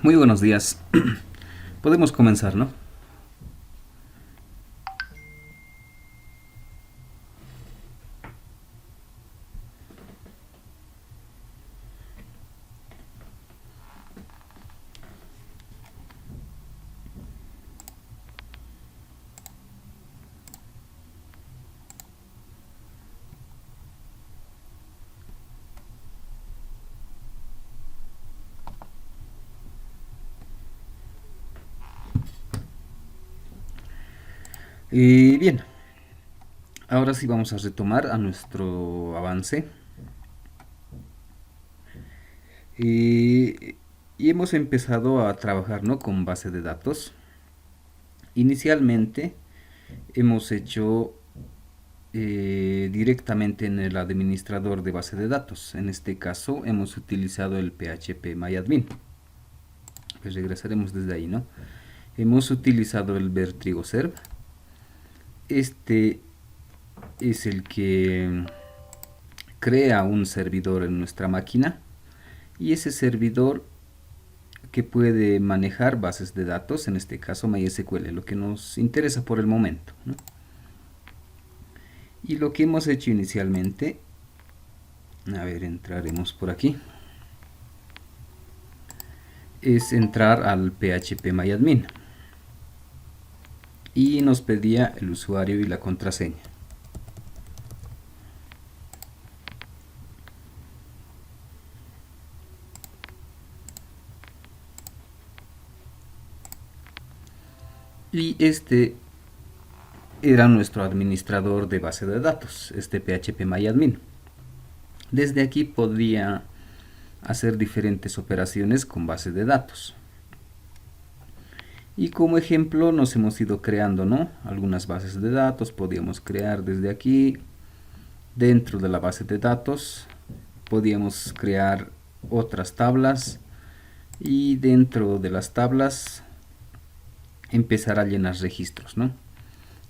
Muy buenos días. Podemos comenzar, ¿no? Bien, ahora sí vamos a retomar a nuestro avance. Eh, y hemos empezado a trabajar, ¿no?, con base de datos. Inicialmente hemos hecho directamente en el administrador de base de datos. En este caso hemos utilizado el PHP MyAdmin. Pues regresaremos desde ahí, ¿no? Hemos utilizado el Vertrigo-Serv. Este es el que crea un servidor en nuestra máquina y ese servidor que puede manejar bases de datos, en este caso MySQL, lo que nos interesa por el momento, ¿no? Y lo que hemos hecho inicialmente, a ver, entraremos por aquí, es entrar al PHP MyAdmin y nos pedía el usuario y la contraseña. Y este era nuestro administrador de base de datos, este PHP MyAdmin. Desde aquí podía hacer diferentes operaciones con base de datos. Y como ejemplo nos hemos ido creando, ¿no?, algunas bases de datos. Podíamos crear desde aquí, dentro de la base de datos, podíamos crear otras tablas y dentro de las tablas empezar a llenar registros, ¿no?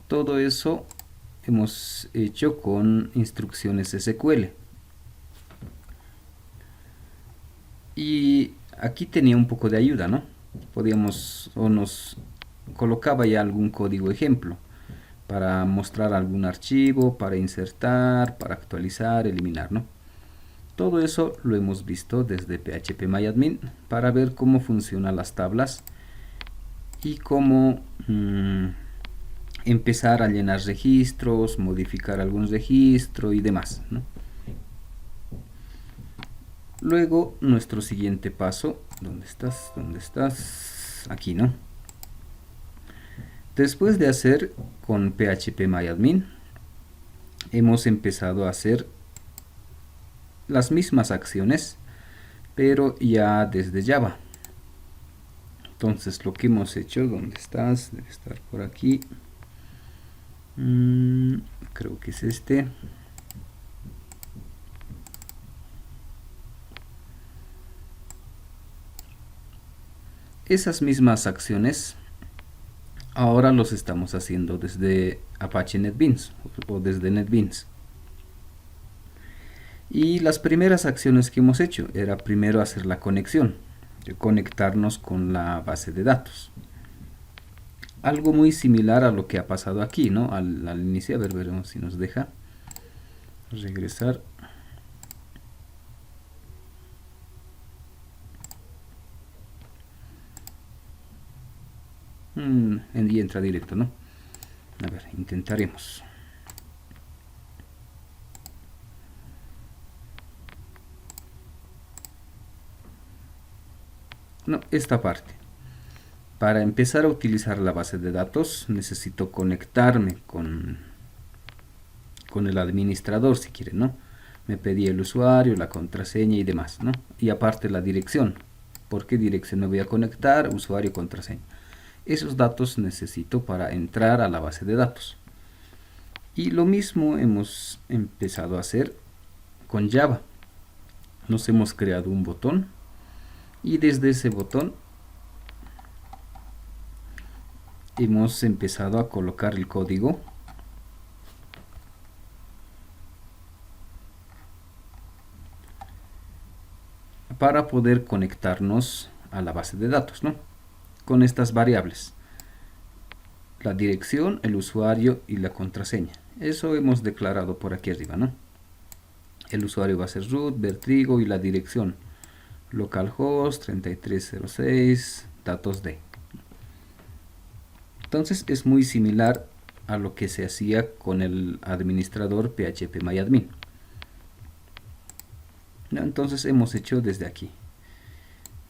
Todo eso hemos hecho con instrucciones SQL. Y aquí tenía un poco de ayuda, ¿no? Podíamos o nos colocaba ya algún código ejemplo para mostrar algún archivo, para insertar, para actualizar, eliminar, ¿no? Todo eso lo hemos visto desde PHP MyAdmin para ver cómo funcionan las tablas y cómo empezar a llenar registros, modificar algún registro y demás, ¿no? Luego, nuestro siguiente paso, ¿dónde estás? ¿Dónde estás? Aquí, ¿no? Después de hacer con PHP MyAdmin, hemos empezado a hacer las mismas acciones, pero ya desde Java. Entonces, lo que hemos hecho, ¿dónde estás? Debe estar por aquí. Creo que es este. Esas mismas acciones ahora los estamos haciendo desde Apache NetBeans o desde NetBeans. Y las primeras acciones que hemos hecho era primero hacer la conexión, conectarnos con la base de datos. Algo muy similar a lo que ha pasado aquí, ¿no? Al inicio, a ver, veremos si nos deja regresar. Y entra directo, ¿no? A ver, intentaremos. No, esta parte. Para empezar a utilizar la base de datos necesito conectarme con el administrador, si quieren, ¿no? Me pedí el usuario, la contraseña y demás, ¿no? Y aparte la dirección. ¿Por qué dirección me voy a conectar? Usuario, contraseña. Esos datos necesito para entrar a la base de datos. Y lo mismo hemos empezado a hacer con Java. Nos hemos creado un botón y desde ese botón hemos empezado a colocar el código para poder conectarnos a la base de datos, ¿no? Con estas variables: la dirección, el usuario y la contraseña. Eso hemos declarado por aquí arriba, ¿no? El usuario va a ser root, Bertrigo, y la dirección localhost 3306, datos D. Entonces es muy similar a lo que se hacía con el administrador phpMyAdmin, ¿no? Entonces hemos hecho desde aquí.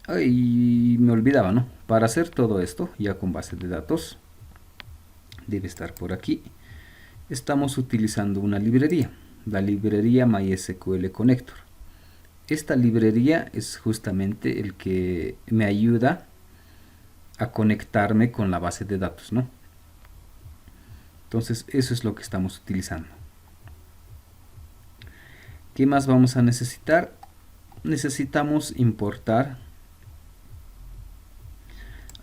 Y me olvidaba, ¿no? Para hacer todo esto, ya con base de datos, debe estar por aquí. Estamos utilizando una librería, la librería MySQL Connector. Esta librería es justamente el que me ayuda a conectarme con la base de datos, ¿no? Entonces eso es lo que estamos utilizando. ¿Qué más vamos a necesitar? Necesitamos importar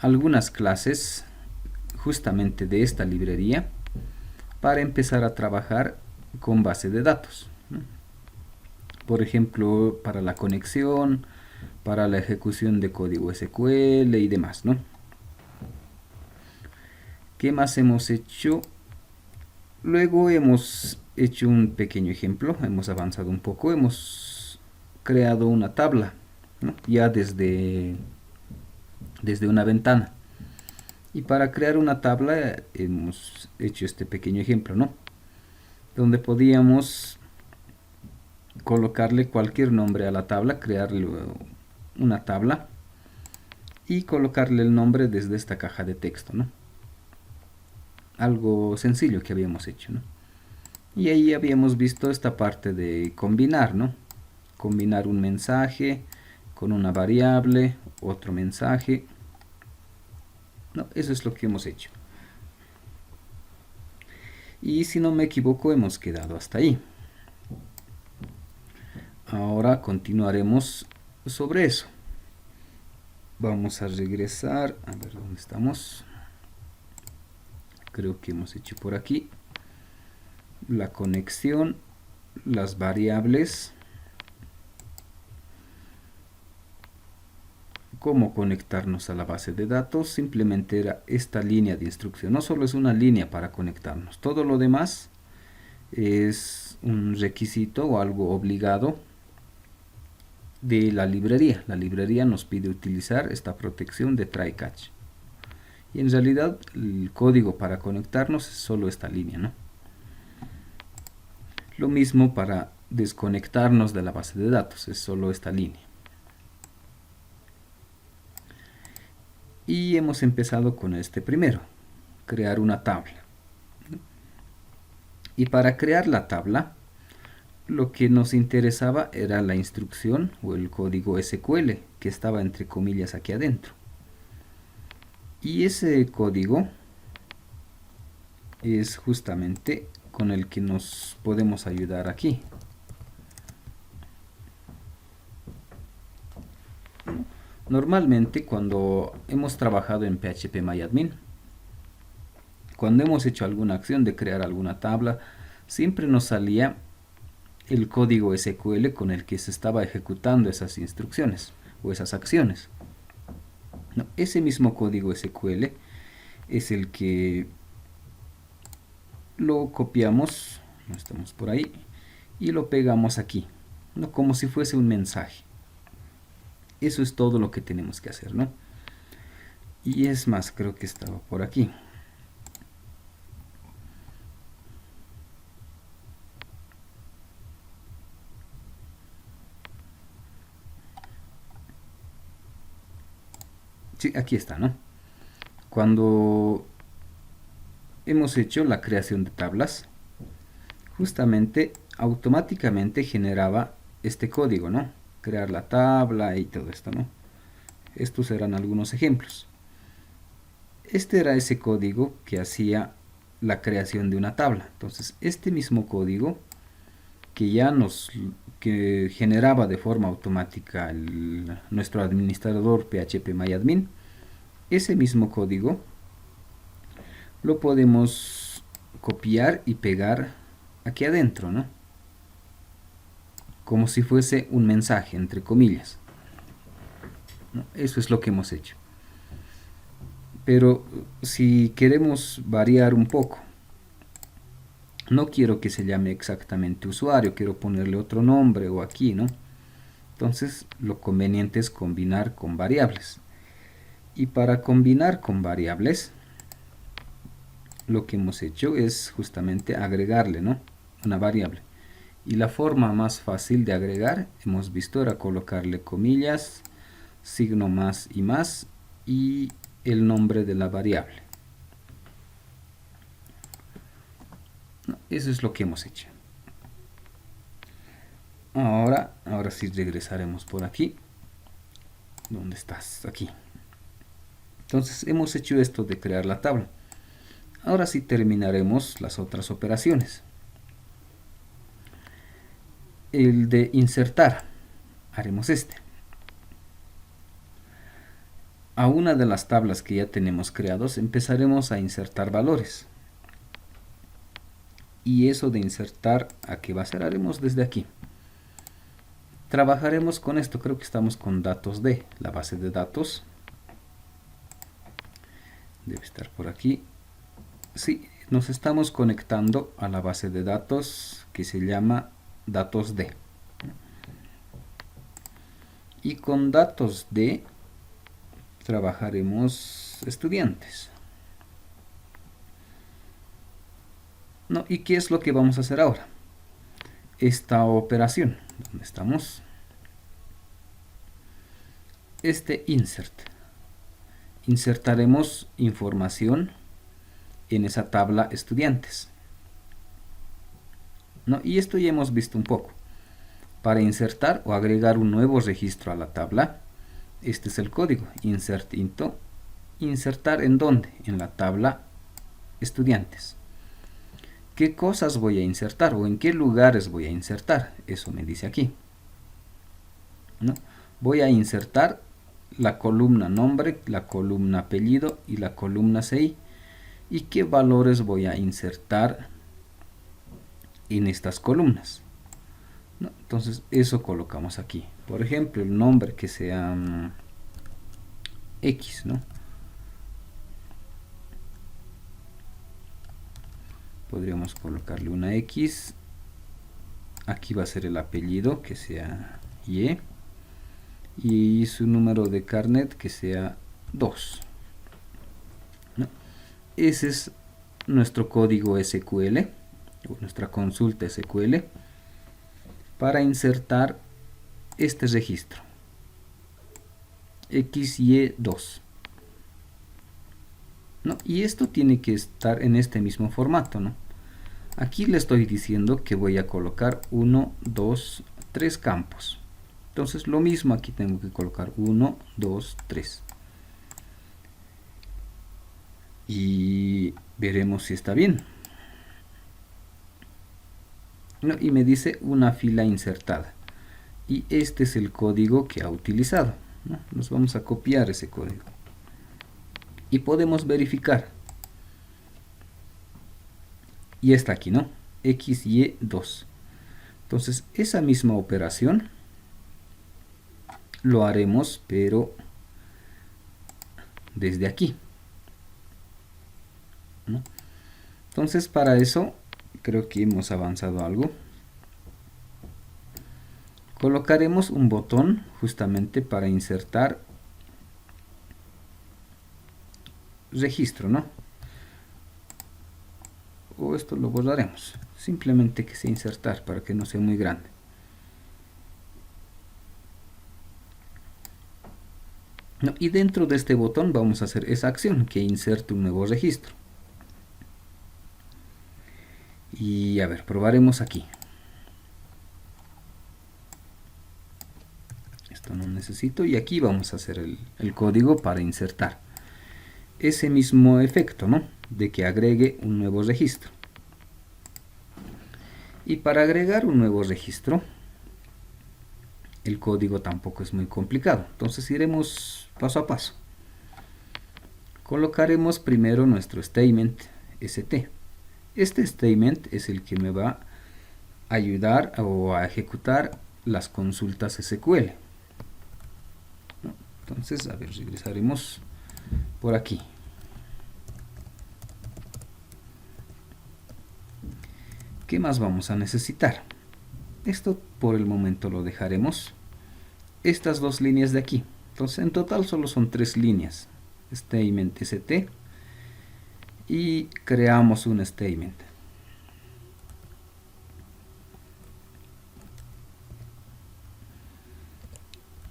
algunas clases justamente de esta librería para empezar a trabajar con base de datos, ¿no? Por ejemplo, para la conexión, para la ejecución de código SQL y demás, ¿no? ¿Qué más hemos hecho? Luego hemos hecho un pequeño ejemplo, hemos avanzado un poco, hemos creado una tabla, ¿no? Ya desde una ventana. Y para crear una tabla hemos hecho este pequeño ejemplo, ¿no? Donde podíamos colocarle cualquier nombre a la tabla, crearle una tabla y colocarle el nombre desde esta caja de texto, ¿no? Algo sencillo que habíamos hecho, ¿no? Y ahí habíamos visto esta parte de combinar, ¿no? Combinar un mensaje con una variable, otro mensaje, ¿no? Eso es lo que hemos hecho. Y si no me equivoco, hemos quedado hasta ahí. Ahora continuaremos sobre eso. Vamos a regresar, a ver dónde estamos. Creo que hemos hecho por aquí la conexión, las variables, cómo conectarnos a la base de datos. Simplemente era esta línea de instrucción, no solo es una línea para conectarnos, todo lo demás es un requisito o algo obligado de la librería. La librería nos pide utilizar esta protección de try catch, y en realidad el código para conectarnos es solo esta línea, ¿no? Lo mismo para desconectarnos de la base de datos, es solo esta línea. Y hemos empezado con este primero, crear una tabla. Y para crear la tabla, lo que nos interesaba era la instrucción o el código SQL que estaba entre comillas aquí adentro. Y ese código es justamente con el que nos podemos ayudar aquí. Normalmente cuando hemos trabajado en phpMyAdmin, cuando hemos hecho alguna acción de crear alguna tabla, siempre nos salía el código SQL con el que se estaba ejecutando esas instrucciones o esas acciones. No, ese mismo código SQL es el que lo copiamos, no estamos por ahí, y lo pegamos aquí, ¿no? Como si fuese un mensaje. Eso es todo lo que tenemos que hacer, ¿no? Y es más, creo que estaba por aquí. Sí, aquí está, ¿no? Cuando hemos hecho la creación de tablas, justamente automáticamente generaba este código, ¿no? Crear la tabla y todo esto, ¿no? Estos eran algunos ejemplos. Este era ese código que hacía la creación de una tabla. Entonces, este mismo código que generaba de forma automática nuestro administrador phpMyAdmin, ese mismo código lo podemos copiar y pegar aquí adentro, ¿no? Como si fuese un mensaje, entre comillas. ¿no? Eso es lo que hemos hecho. Pero si queremos variar un poco, no quiero que se llame exactamente usuario, quiero ponerle otro nombre o aquí, ¿no? Entonces lo conveniente es combinar con variables. Y para combinar con variables, lo que hemos hecho es justamente agregarle, ¿no?, una variable. Y la forma más fácil de agregar, hemos visto, era colocarle comillas, signo más y el nombre de la variable. ¿No? Eso es lo que hemos hecho. Ahora sí regresaremos por aquí. ¿Dónde estás? Aquí. Entonces hemos hecho esto de crear la tabla. Ahora sí terminaremos las otras operaciones. El de insertar, haremos este. A una de las tablas que ya tenemos creados empezaremos a insertar valores. Y eso de insertar, ¿a qué va a ser? Haremos desde aquí. Trabajaremos con esto, creo que estamos con datos de la base de datos. Debe estar por aquí. Sí, nos estamos conectando a la base de datos que se llama datos de. Y con datos de trabajaremos estudiantes. ¿No? ¿Y qué es lo que vamos a hacer ahora? Esta operación, ¿dónde estamos? Este insert. Insertaremos información en esa tabla estudiantes, ¿no? Y esto ya hemos visto un poco. Para insertar o agregar un nuevo registro a la tabla, este es el código, insert into. ¿Insertar en dónde? En la tabla estudiantes. ¿Qué cosas voy a insertar o en qué lugares voy a insertar? Eso me dice aquí, ¿no? Voy a insertar la columna nombre, la columna apellido y la columna CI. ¿Y qué valores voy a insertar en estas columnas? ¿No? Entonces eso colocamos aquí. Por ejemplo, el nombre que sea X, ¿no? Podríamos colocarle una X. Aquí va a ser el apellido, que sea Y. Y su número de carnet, que sea 2. ¿No? Ese es nuestro código SQL, o nuestra consulta SQL, para insertar este registro. XY2. ¿No? Y esto tiene que estar en este mismo formato, ¿no? Aquí le estoy diciendo que voy a colocar 1, 2, 3 campos. Entonces lo mismo aquí tengo que colocar 1, 2, 3. Y veremos si está bien. ¿No? Y me dice una fila insertada. Y este es el código que ha utilizado, ¿no? Nos vamos a copiar ese código. Y podemos verificar. Y está aquí, ¿no? XY2. Entonces, esa misma operación lo haremos, pero desde aquí, ¿no? Entonces, para eso, creo que hemos avanzado algo. Colocaremos un botón justamente para insertar registro, ¿no? O esto lo borraremos, simplemente que sea insertar para que no sea muy grande. No, y dentro de este botón vamos a hacer esa acción que inserte un nuevo registro. Y a ver, probaremos aquí. Esto no necesito y aquí vamos a hacer el código para insertar ese mismo efecto, ¿no? De que agregue un nuevo registro. Y para agregar un nuevo registro, el código tampoco es muy complicado. Entonces iremos paso a paso. Colocaremos primero nuestro statement st. Este statement es el que me va a ayudar o a ejecutar las consultas SQL. Entonces, a ver, regresaremos por aquí. ¿Qué más vamos a necesitar? Esto por el momento lo dejaremos. Estas dos líneas de aquí. Entonces, en total solo son 3 líneas. Statement st. Y creamos un statement.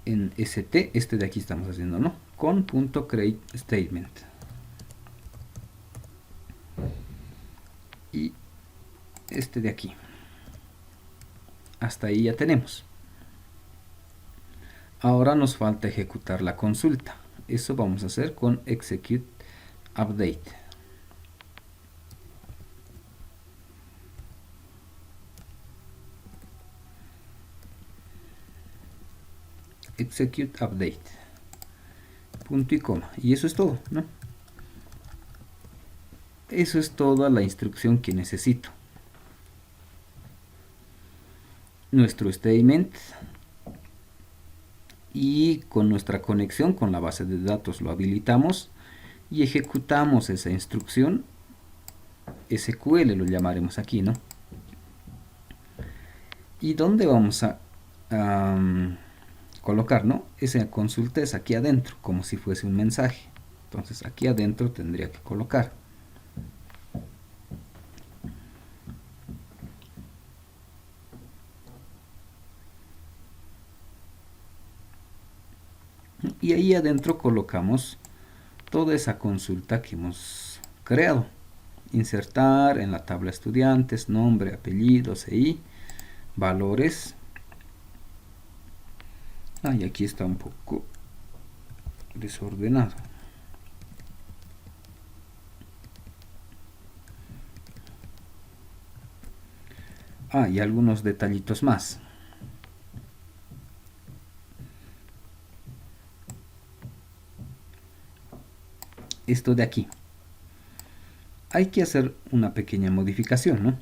En st, este de aquí estamos haciendo, ¿no? Con .create statement. Y este de aquí. Hasta ahí ya tenemos. Ahora nos falta ejecutar la consulta. Eso vamos a hacer con execute update. Execute update. Punto y coma. Y eso es todo, ¿no? Eso es toda la instrucción que necesito. Nuestro statement. Y con nuestra conexión con la base de datos lo habilitamos y ejecutamos esa instrucción. SQL lo llamaremos aquí, ¿no? ¿Y dónde vamos a colocar, no? Esa consulta es aquí adentro, como si fuese un mensaje. Entonces aquí adentro tendría que colocar. Y ahí adentro colocamos toda esa consulta que hemos creado. Insertar en la tabla estudiantes, nombre, apellido, CI, valores. Y aquí está un poco desordenado. Y algunos detallitos más. Esto de aquí. Hay que hacer una pequeña modificación, ¿no?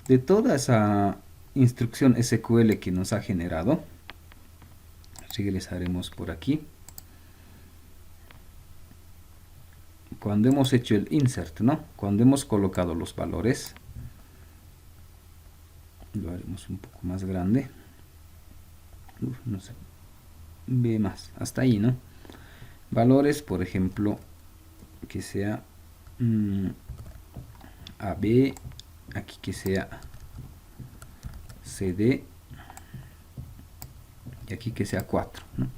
De toda esa instrucción SQL que nos ha generado. Regresaremos por aquí. Cuando hemos hecho el insert, ¿no? Cuando hemos colocado los valores. Lo haremos un poco más grande. No sé. Ve más. Hasta ahí, ¿no? Valores, por ejemplo, que sea AB, aquí que sea CD y aquí que sea 4, ¿no?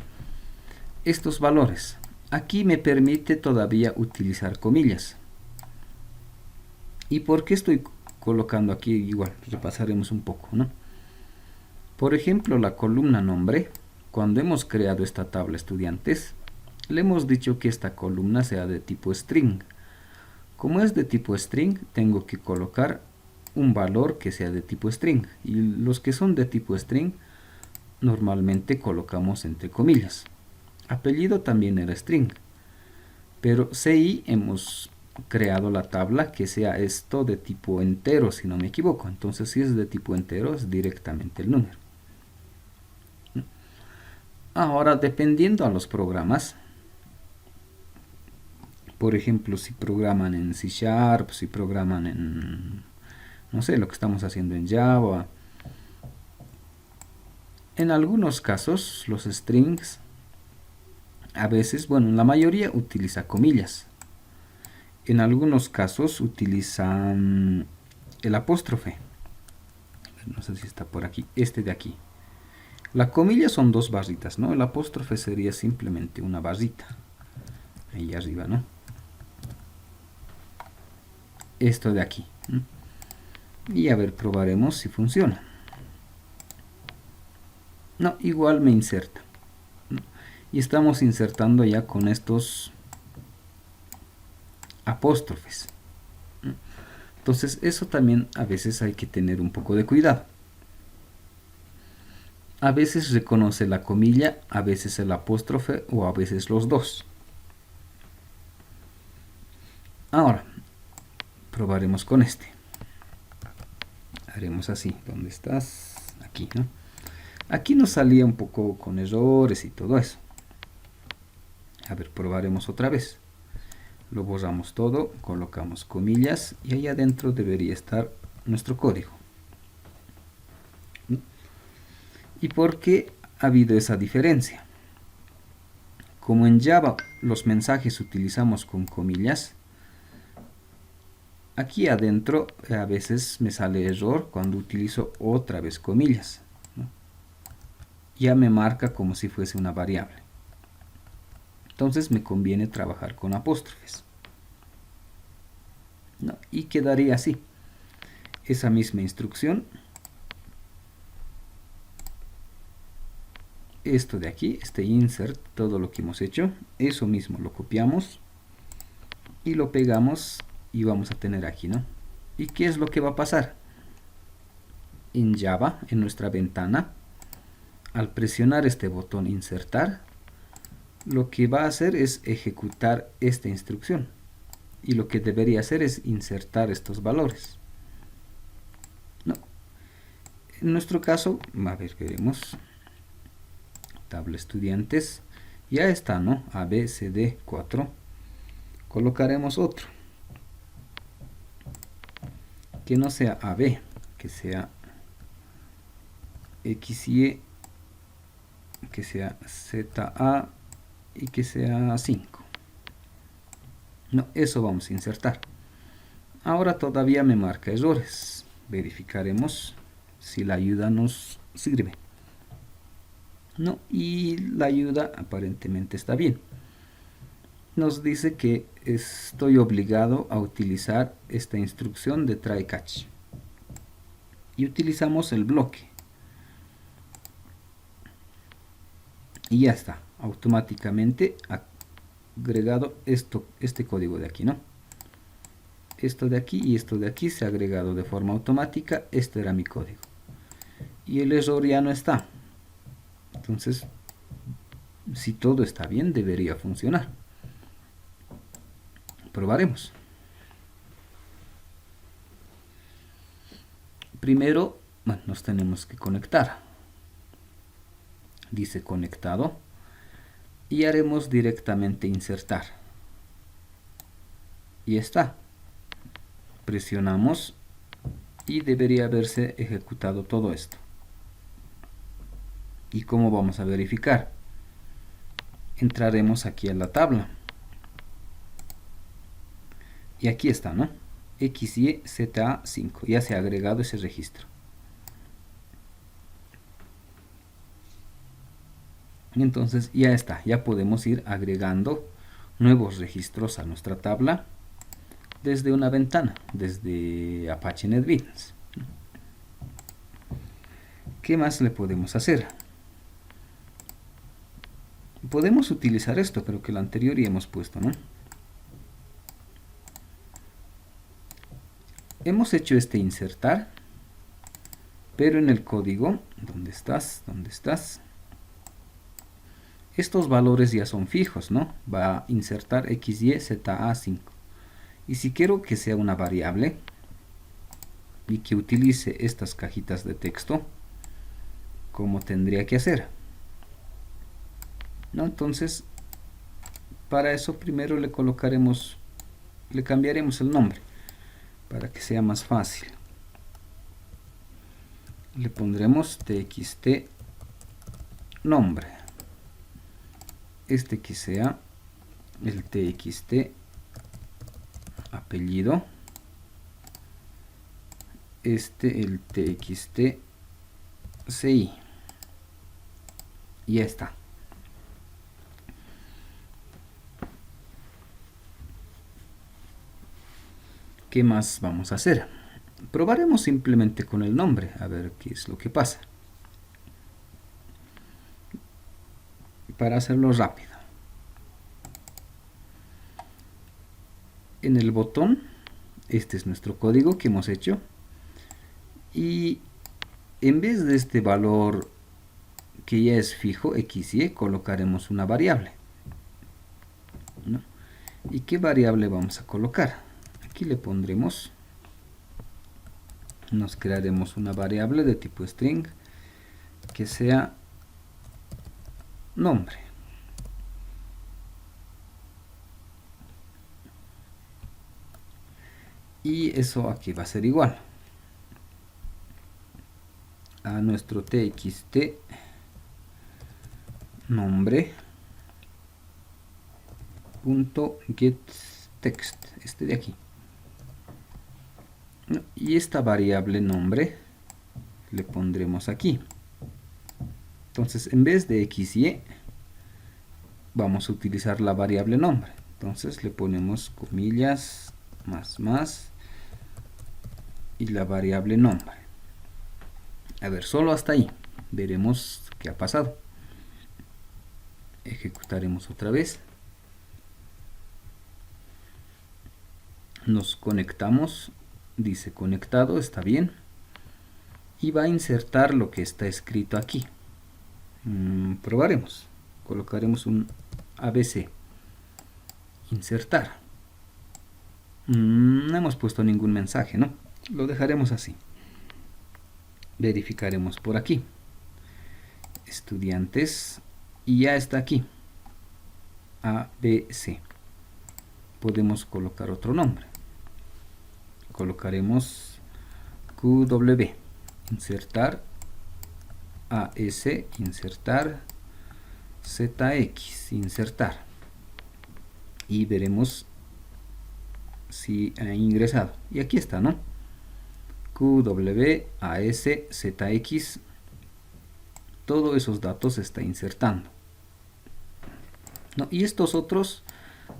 Estos valores. Aquí me permite todavía utilizar comillas. ¿Y por qué estoy colocando aquí? Igual, repasaremos un poco, ¿no? Por ejemplo, la columna nombre, cuando hemos creado esta tabla estudiantes, le hemos dicho que esta columna sea de tipo string. Como es de tipo string, tengo que colocar un valor que sea de tipo string. Y los que son de tipo string, normalmente colocamos entre comillas. Apellido también era string. Pero CI hemos creado la tabla que sea esto de tipo entero, si no me equivoco. Entonces, si es de tipo entero, es directamente el número. Ahora, dependiendo a los programas, por ejemplo, si programan en C#, si programan en, no sé, lo que estamos haciendo en Java. En algunos casos, los strings, a veces, bueno, la mayoría utiliza comillas. En algunos casos utilizan el apóstrofe. No sé si está por aquí, este de aquí. La comilla son 2 barritas, ¿no? El apóstrofe sería simplemente una barrita. Ahí arriba, ¿no? Esto de aquí. Y a ver, probaremos si funciona. No, igual me inserta. Y estamos insertando ya con estos apóstrofes. Entonces eso también a veces hay que tener un poco de cuidado. A veces reconoce la comilla, a veces el apóstrofe o a veces los dos. Ahora, probaremos con este. Haremos así. ¿Dónde estás? Aquí, ¿no? Aquí nos salía un poco con errores y todo eso. A ver, probaremos otra vez. Lo borramos todo, colocamos comillas y ahí adentro debería estar nuestro código. ¿Y por qué ha habido esa diferencia? Como en Java los mensajes utilizamos con comillas, aquí adentro a veces me sale error cuando utilizo otra vez comillas, ¿no? Ya me marca como si fuese una variable. Entonces me conviene trabajar con apóstrofes, ¿no? Y quedaría así. Esa misma instrucción. Esto de aquí, este insert, todo lo que hemos hecho, eso mismo lo copiamos y lo pegamos y vamos a tener aquí, ¿no? ¿Y qué es lo que va a pasar? En Java, en nuestra ventana, al presionar este botón insertar, lo que va a hacer es ejecutar esta instrucción. Y lo que debería hacer es insertar estos valores. No. En nuestro caso, a ver, veremos. Tabla estudiantes. Ya está, ¿no? A, B, C, D, 4. Colocaremos otro. Que no sea AB, que sea X, Y, que sea ZA y que sea 5. No, eso vamos a insertar. Ahora todavía me marca errores. Verificaremos si la ayuda nos sirve. No, y la ayuda aparentemente está bien. Nos dice que estoy obligado a utilizar esta instrucción de try catch. Y utilizamos el bloque. Y ya está, automáticamente agregado este código de aquí, ¿no? Esto de aquí y esto de aquí se ha agregado de forma automática. Este era mi código. Y el error ya no está. Entonces, si todo está bien, debería funcionar. Probaremos. Primero, bueno, nos tenemos que conectar. Dice conectado. Y haremos directamente insertar. Y está. Presionamos y debería haberse ejecutado todo esto. ¿Y cómo vamos a verificar? Entraremos aquí a la tabla. Y aquí está, ¿no? XYZA5. Ya se ha agregado ese registro. Entonces ya está. Ya podemos ir agregando nuevos registros a nuestra tabla desde una ventana, desde Apache NetBeans. ¿Qué más le podemos hacer? Podemos utilizar esto, pero que el anterior ya hemos puesto, ¿no? Hemos hecho este insertar, pero en el código, ¿dónde estás? ¿Dónde estás? Estos valores ya son fijos, ¿no? Va a insertar XYZA5. Y si quiero que sea una variable y que utilice estas cajitas de texto, ¿cómo tendría que hacer? ¿No? Entonces, para eso primero le cambiaremos el nombre para que sea más fácil. Le pondremos txt nombre. Este que sea el txt apellido, este el txt ci. Y ya está. ¿Qué más vamos a hacer? Probaremos simplemente con el nombre, a ver qué es lo que pasa. Para hacerlo rápido. En el botón, este es nuestro código que hemos hecho. Y en vez de este valor que ya es fijo, XY, colocaremos una variable, ¿no? ¿Y qué variable vamos a colocar? Aquí le pondremos, nos crearemos una variable de tipo string que sea nombre. y eso aquí va a ser igual a nuestro txt nombre punto get text, este de aquí, ¿no? Y esta variable nombre le pondremos aquí. Entonces en vez de xy vamos a utilizar la variable nombre. Entonces le ponemos comillas más y la variable nombre. A ver, solo hasta ahí. Veremos qué ha pasado. Ejecutaremos otra vez. Nos conectamos. Dice conectado, está bien. Y va a insertar lo que está escrito aquí. Probaremos. Colocaremos un ABC. Insertar. No hemos puesto ningún mensaje, ¿no? Lo dejaremos así. Verificaremos por aquí. Estudiantes. Y ya está aquí. ABC. Podemos colocar otro nombre. Colocaremos QW. Insertar. AS. Insertar. ZX. Insertar. Y veremos si ha ingresado. Y aquí está, ¿no? QW, AS, ZX. Todos esos datos se está insertando, ¿no? Y estos otros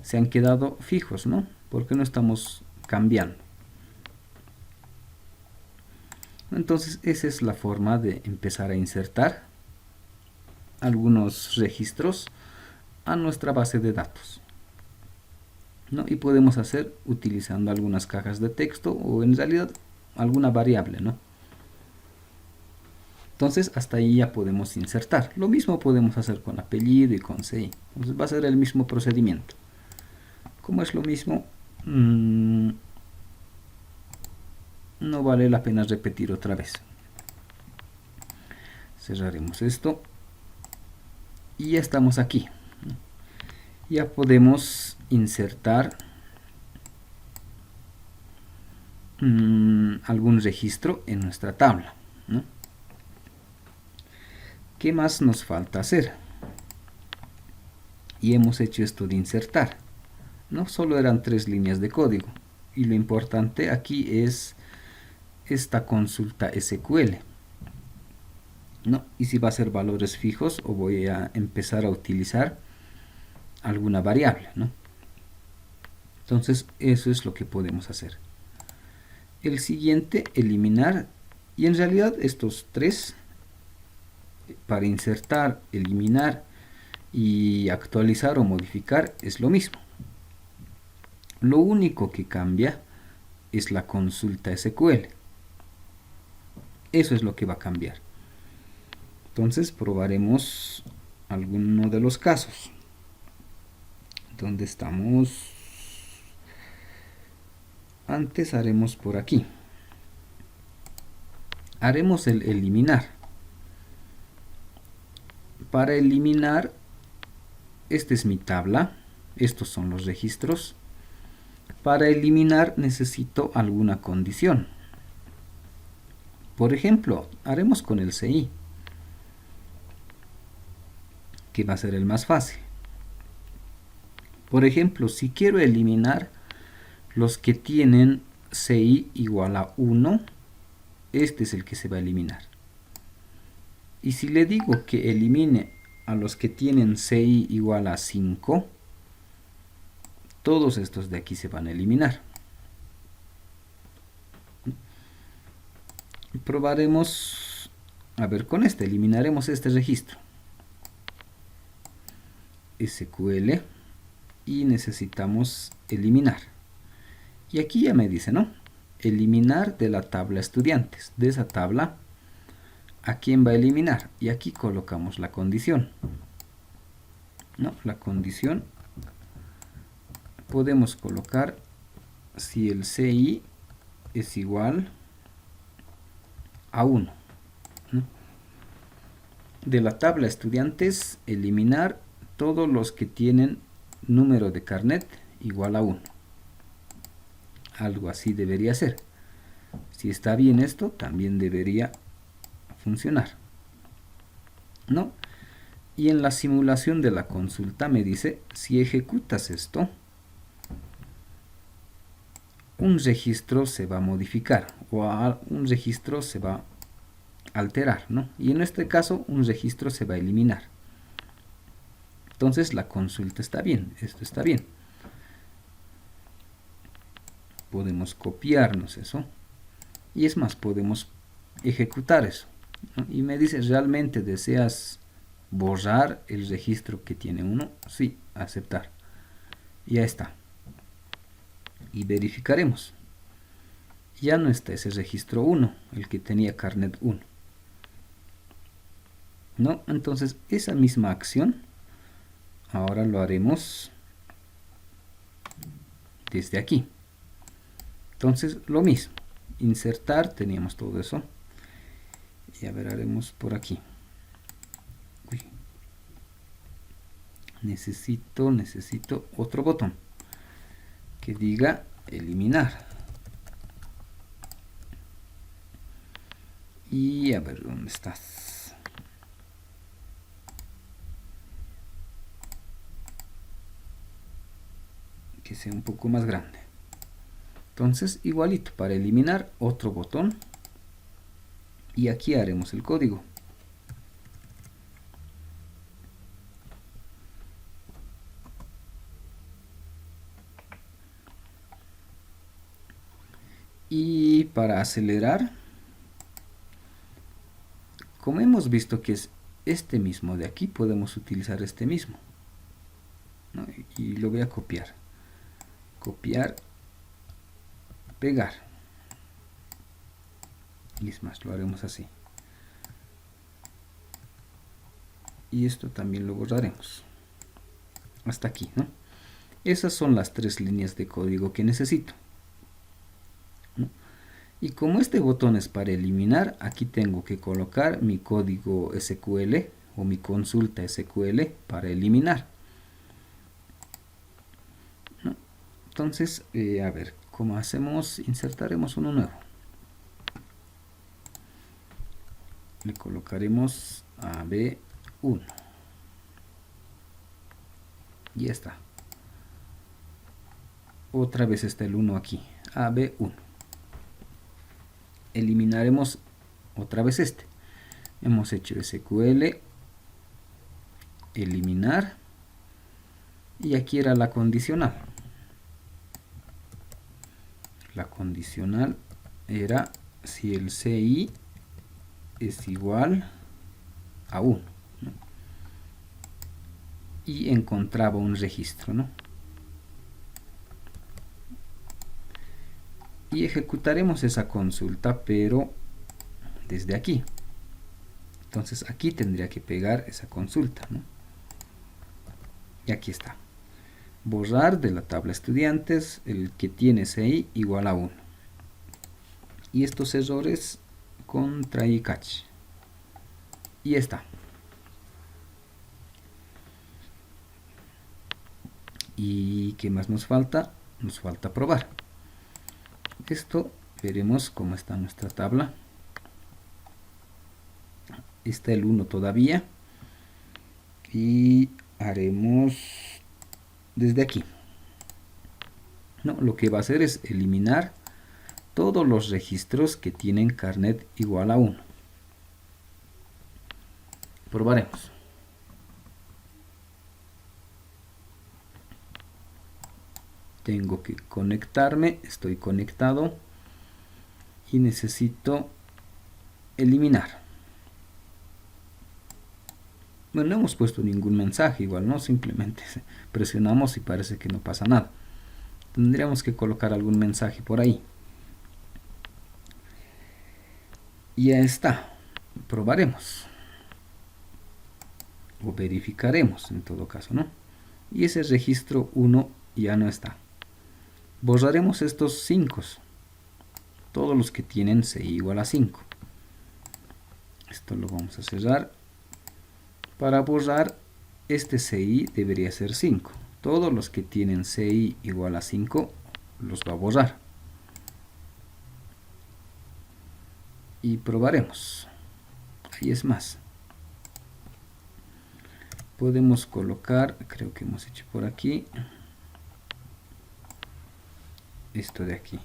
se han quedado fijos, ¿no? Porque no estamos cambiando. Entonces esa es la forma de empezar a insertar algunos registros a nuestra base de datos, ¿no? Y podemos hacer utilizando algunas cajas de texto o en realidad alguna variable, ¿no? Entonces hasta ahí ya podemos insertar. Lo mismo podemos hacer con apellido y con CI. Entonces va a ser el mismo procedimiento. Como es lo mismo, no vale la pena repetir otra vez. Cerraremos esto. Y ya estamos aquí. Ya podemos insertar algún registro en nuestra tabla, ¿no? ¿Qué más nos falta hacer? Y hemos hecho esto de insertar, ¿no? Solo eran 3 líneas de código. Y lo importante aquí es esta consulta SQL, ¿no? Y si va a ser valores fijos o voy a empezar a utilizar alguna variable, ¿no? Entonces eso es lo que podemos hacer. El siguiente, eliminar. Y en realidad estos 3, para insertar, eliminar y actualizar o modificar, es lo mismo. Lo único que cambia es la consulta SQL. Eso es lo que va a cambiar. Entonces probaremos alguno de los casos. ¿Dónde estamos? Antes haremos por aquí. Haremos el eliminar. Para eliminar, esta es mi tabla. Estos son los registros. Para eliminar necesito alguna condición. Por ejemplo, haremos con el CI, que va a ser el más fácil. Por ejemplo, si quiero eliminar los que tienen CI igual a 1, este es el que se va a eliminar. Y si le digo que elimine a los que tienen CI igual a 5, todos estos de aquí se van a eliminar. Probaremos, a ver, con este eliminaremos este registro. SQL y necesitamos eliminar. Y aquí ya me dice, ¿no? Eliminar de la tabla estudiantes. De esa tabla, ¿a quién va a eliminar? Y aquí colocamos la condición. ¿No? La condición podemos colocar si el CI es igual a 1. ¿No? De la tabla estudiantes, eliminar todos los que tienen número de carnet igual a 1. Algo así debería ser. Si está bien esto, también debería funcionar, ¿no? Y en la simulación de la consulta me dice, si ejecutas esto, un registro se va a modificar o un registro se va a alterar, ¿no? Y en este caso, un registro se va a eliminar. Entonces la consulta está bien, esto está bien. Podemos copiarnos eso. Y es más, podemos ejecutar eso, ¿no? Y me dice, ¿realmente deseas borrar el registro que tiene uno? Sí, aceptar. Ya está. Y verificaremos. Ya no está ese registro 1, el que tenía carnet 1. ¿No? Entonces, esa misma acción, ahora lo haremos desde aquí. Entonces, lo mismo. Insertar, teníamos todo eso. Y a ver, haremos por aquí. Uy. Necesito otro botón que diga eliminar. Y a ver, ¿dónde estás? Que sea un poco más grande. Entonces, igualito, para eliminar, otro botón. Y aquí haremos el código. Y para acelerar, como hemos visto que es este mismo de aquí, podemos utilizar este mismo, ¿no? Y lo voy a copiar. Copiar, pegar. Y es más, lo haremos así. Y esto también lo borraremos. Hasta aquí, ¿no? Esas son las 3 líneas de código que necesito, ¿no? Y como este botón es para eliminar, aquí tengo que colocar mi código SQL o mi consulta SQL para eliminar, ¿no? Entonces, a ver, ¿cómo hacemos? Insertaremos uno nuevo. Le colocaremos AB1. Y ya está. Otra vez está el 1 aquí. AB1. Eliminaremos otra vez este. Hemos hecho SQL, eliminar, y aquí era la condicional. La condicional era si el CI es igual a 1, ¿no? Y encontraba un registro, ¿no? Y ejecutaremos esa consulta, pero desde aquí. Entonces aquí tendría que pegar esa consulta, ¿no? Y aquí está. Borrar de la tabla estudiantes el que tiene CI igual a 1. Y estos errores con try catch. Y está. ¿Y qué más nos falta? Nos falta probar. Esto veremos cómo está nuestra tabla. Está el 1 todavía. Y haremos desde aquí. No, lo que va a hacer es eliminar todos los registros que tienen carnet igual a 1. Probaremos. Tengo que conectarme, estoy conectado y necesito eliminar. Bueno, no hemos puesto ningún mensaje igual, ¿no? Simplemente presionamos y parece que no pasa nada. Tendríamos que colocar algún mensaje por ahí. Y ya está. Probaremos. O verificaremos en todo caso, ¿no? Y ese registro 1 ya no está. Borraremos estos 5. Todos los que tienen CI igual a 5. Esto lo vamos a cerrar. Para borrar este CI debería ser 5. Todos los que tienen CI igual a 5 los va a borrar. y probaremos. Ahí es más. Podemos colocar, creo que hemos hecho por aquí, esto de aquí.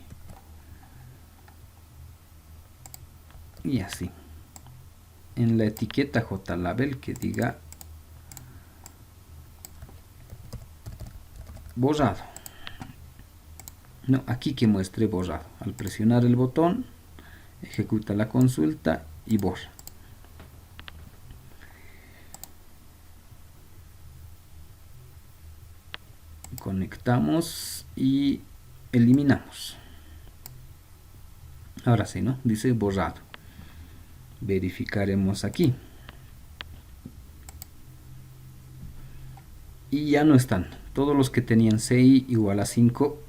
Y así. En la etiqueta JLabel que diga borrado. No, aquí que muestre borrado. Al presionar el botón, ejecuta la consulta y borra. Conectamos y eliminamos. Ahora sí, ¿no? Dice borrado. Verificaremos aquí. Y ya no están. Todos los que tenían CI igual a 5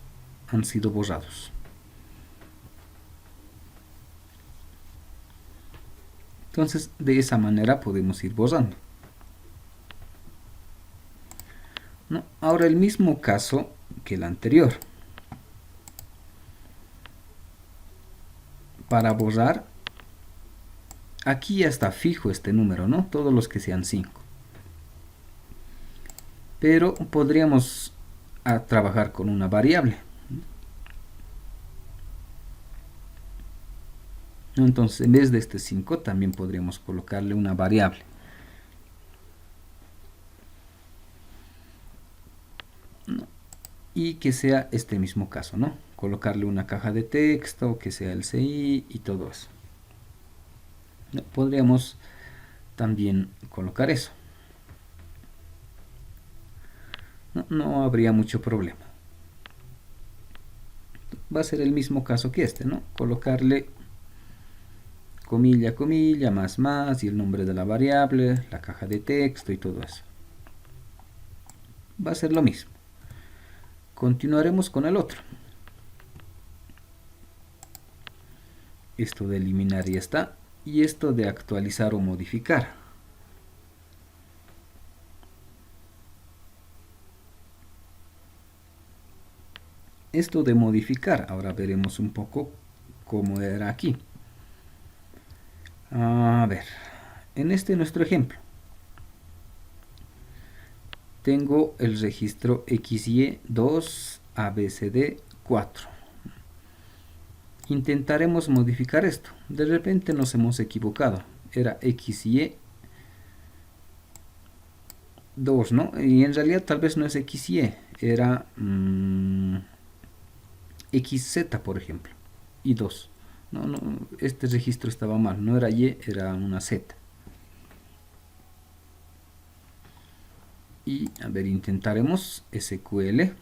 han sido borrados. Entonces, de esa manera podemos ir borrando. ¿No? Ahora el mismo caso que el anterior. Para borrar, aquí ya está fijo este número, ¿no? Todos los que sean 5. Pero podríamos trabajar con una variable. Entonces, en vez de este 5, también podríamos colocarle una variable. Y que sea este mismo caso, ¿no? Colocarle una caja de texto, que sea el CI y todo eso. Podríamos también colocar eso. No habría mucho problema. Va a ser el mismo caso que este, ¿no? Colocarle comilla, comilla, más, y el nombre de la variable, la caja de texto y todo eso. Va a ser lo mismo. Continuaremos con el otro. Esto de eliminar ya está. Y esto de actualizar o modificar. Esto de modificar, ahora veremos un poco cómo era aquí. A ver, en este nuestro ejemplo. Tengo el registro XY2 ABCD 4. Intentaremos modificar esto. De repente nos hemos equivocado. Era XY2, ¿no? Y en realidad tal vez no es XY. Era XZ, por ejemplo. Y 2. No, este registro estaba mal. No era Y, era una Z. Y a ver, intentaremos SQL.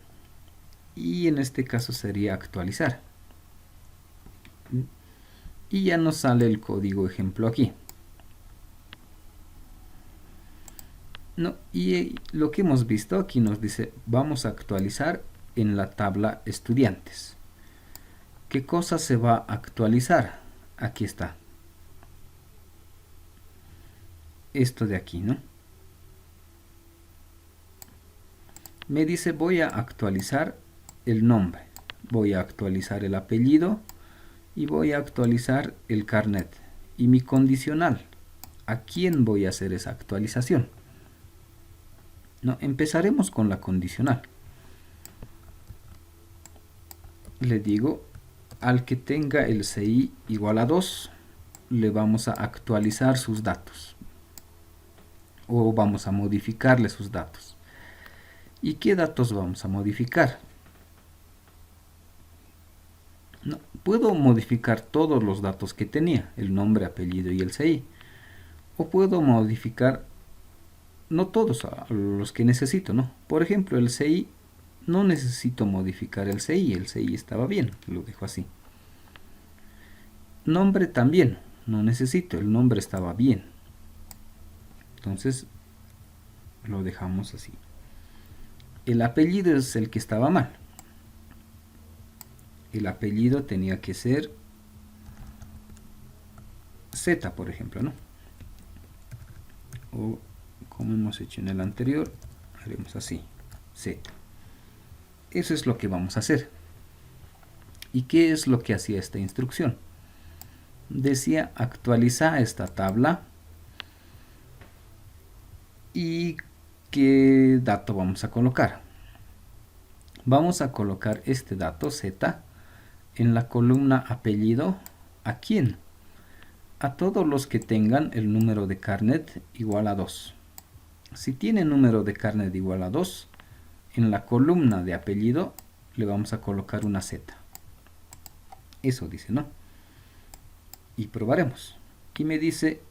Y en este caso sería actualizar. Y ya nos sale el código ejemplo aquí. No, y lo que hemos visto aquí nos dice, vamos a actualizar en la tabla estudiantes. ¿Qué cosa se va a actualizar? Aquí está. Esto de aquí, ¿no? Me dice, voy a actualizar el nombre. Voy a actualizar el apellido. Y voy a actualizar el carnet. Y mi condicional. ¿A quién voy a hacer esa actualización? No, empezaremos con la condicional. Le digo, al que tenga el CI igual a 2, le vamos a actualizar sus datos. O vamos a modificarle sus datos. ¿Y qué datos vamos a modificar? No, puedo modificar todos los datos que tenía, el nombre, apellido y el CI. O puedo modificar, no todos los que necesito, ¿no? Por ejemplo, el CI, no necesito modificar el CI estaba bien, lo dejo así. Nombre también, no necesito, el nombre estaba bien. Entonces, lo dejamos así. El apellido es el que estaba mal. El apellido tenía que ser Z, por ejemplo, ¿no? O como hemos hecho en el anterior, haremos así, Z. Eso es lo que vamos a hacer. ¿Y qué es lo que hacía esta instrucción? decía actualizar esta tabla y qué dato vamos a colocar. Vamos a colocar este dato Z en la columna apellido. ¿A quién? A todos los que tengan el número de carnet igual a 2. Si tiene número de carnet igual a 2, en la columna de apellido le vamos a colocar una Z. Eso dice, ¿no? Y probaremos. Y me dice,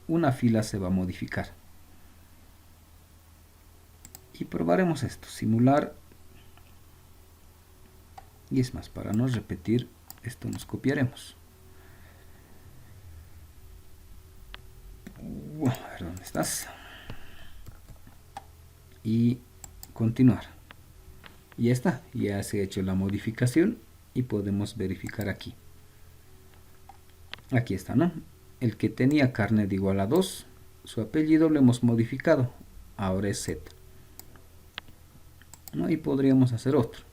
una fila se va a modificar. Y probaremos esto, simular. Y es más, para no repetir, esto nos copiaremos. A ver, ¿dónde estás? Y continuar. Y ya está, ya se ha hecho la modificación y podemos verificar aquí. Aquí está, ¿no? El que tenía carnet igual a 2, su apellido lo hemos modificado, ahora es Z. ¿No? Y podríamos hacer otro.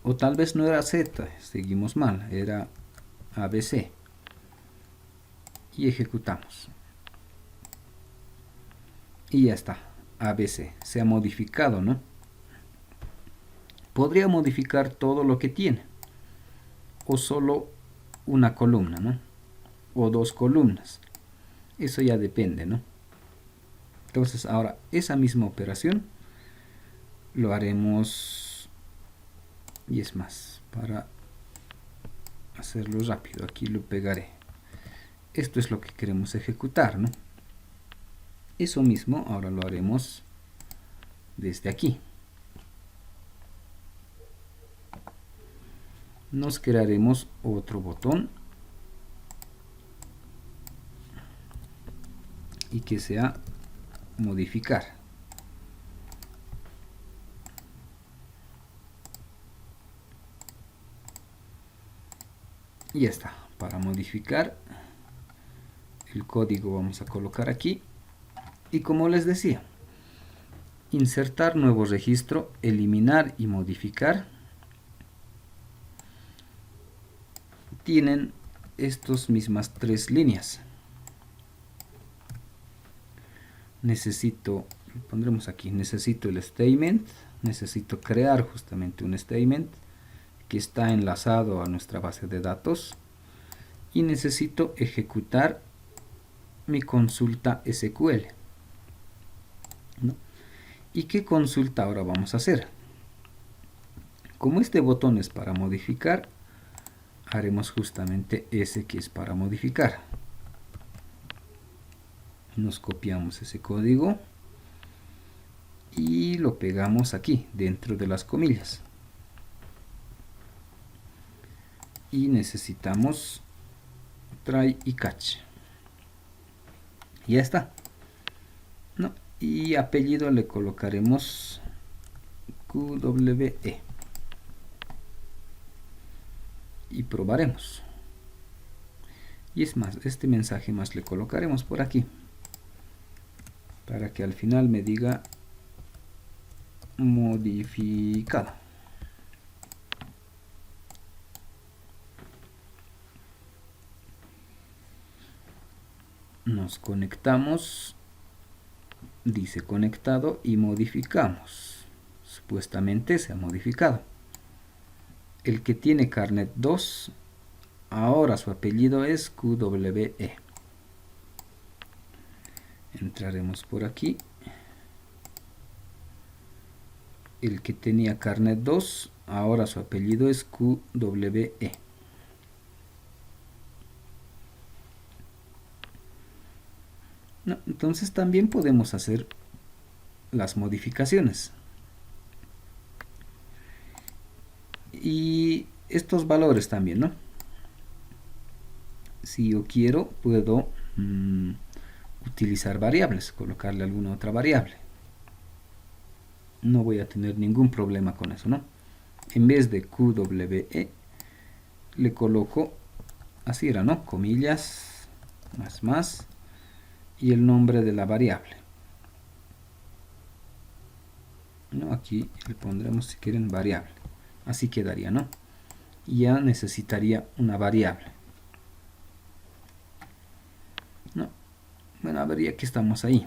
O tal vez no era Z, seguimos mal, era ABC. Y ejecutamos. Y ya está, ABC, se ha modificado, ¿no? Podría modificar todo lo que tiene. O solo una columna, ¿no? O dos columnas. Eso ya depende, ¿no? Entonces ahora esa misma operación lo haremos, y es más, para hacerlo rápido, aquí lo pegaré. Esto es lo que queremos ejecutar, ¿no? Eso mismo ahora lo haremos desde aquí. Nos crearemos otro botón y que sea modificar. Y ya está. Para modificar el código vamos a colocar aquí. Y como les decía, insertar nuevo registro, eliminar y modificar. Tienen estas mismas tres líneas. Pondremos aquí, necesito el statement, necesito crear justamente un statement que está enlazado a nuestra base de datos y necesito ejecutar mi consulta SQL, ¿no? ¿Y qué consulta ahora vamos a hacer? Como este botón es para modificar, haremos justamente ese que es para modificar. Nos copiamos ese código y lo pegamos aquí dentro de las comillas. Y necesitamos try y catch. Ya está, ¿no? Y apellido le colocaremos QWE y probaremos. Y es más, este mensaje más le colocaremos por aquí para que al final me diga modificado. Nos conectamos, dice conectado y modificamos. Supuestamente se ha modificado. El que tiene carnet 2, ahora su apellido es QWE. Entraremos por aquí. El que tenía carnet 2, ahora su apellido es QWE. No, entonces también podemos hacer las modificaciones. Y estos valores también, ¿no? Si yo quiero, puedo utilizar variables, colocarle alguna otra variable. No voy a tener ningún problema con eso, ¿no? En vez de QWE, le coloco, así era, ¿no? Comillas, más, y el nombre de la variable. ¿No? Aquí le pondremos, si quieren, variable. Así quedaría, ¿no? y ya necesitaría una variable, ¿no? Bueno, a ver, ya que estamos ahí,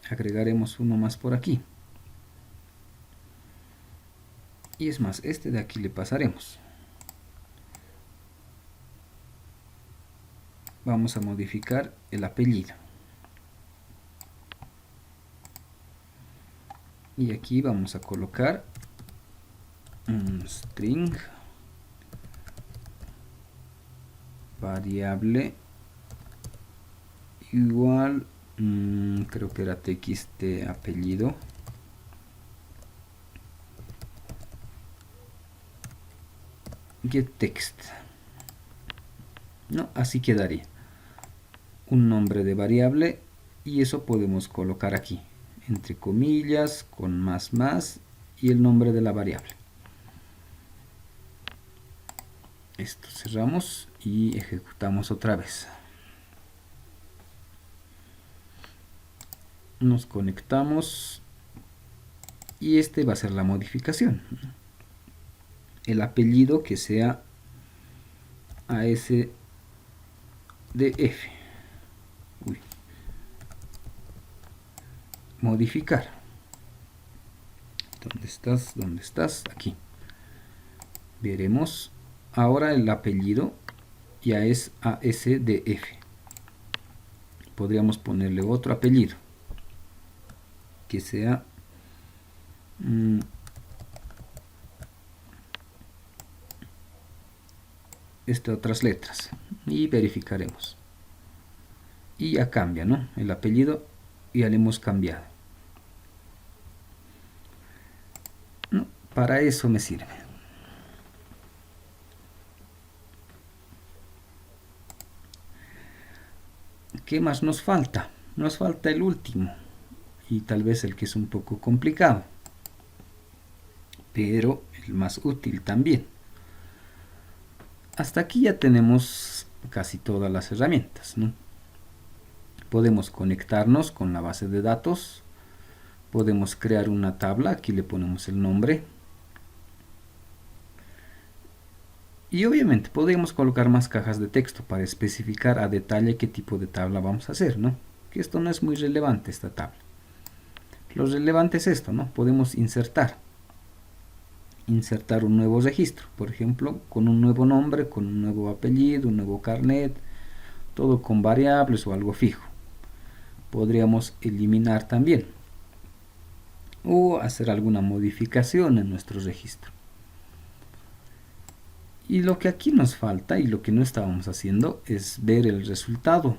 agregaremos uno más por aquí. Y es más, este de aquí le pasaremos. Vamos a modificar el apellido. Y aquí vamos a colocar un string variable igual, creo que era txt apellido, getText, ¿no? Así quedaría un nombre de variable, y eso podemos colocar aquí entre comillas con más y el nombre de la variable. Esto cerramos y ejecutamos otra vez. Nos conectamos y este va a ser la modificación. El apellido que sea ASDF. Uy. Modificar. ¿Dónde estás? ¿Dónde estás? Aquí. Veremos. Ahora el apellido ya es ASDF. Podríamos ponerle otro apellido que sea otras letras, y verificaremos. Y ya cambia, ¿no? El apellido ya le hemos cambiado. No, para eso me sirve. ¿Qué más nos falta? Nos falta el último, y tal vez el que es un poco complicado, pero el más útil también. Hasta aquí ya tenemos casi todas las herramientas, ¿no? Podemos conectarnos con la base de datos, podemos crear una tabla, aquí le ponemos el nombre, y obviamente podemos colocar más cajas de texto para especificar a detalle qué tipo de tabla vamos a hacer, ¿no? Que esto no es muy relevante, esta tabla. Lo relevante es esto, ¿no? Podemos insertar un nuevo registro, por ejemplo, con un nuevo nombre, con un nuevo apellido, un nuevo carnet, todo con variables o algo fijo. Podríamos eliminar también o hacer alguna modificación en nuestro registro. Y lo que aquí nos falta y lo que no estábamos haciendo es ver el resultado,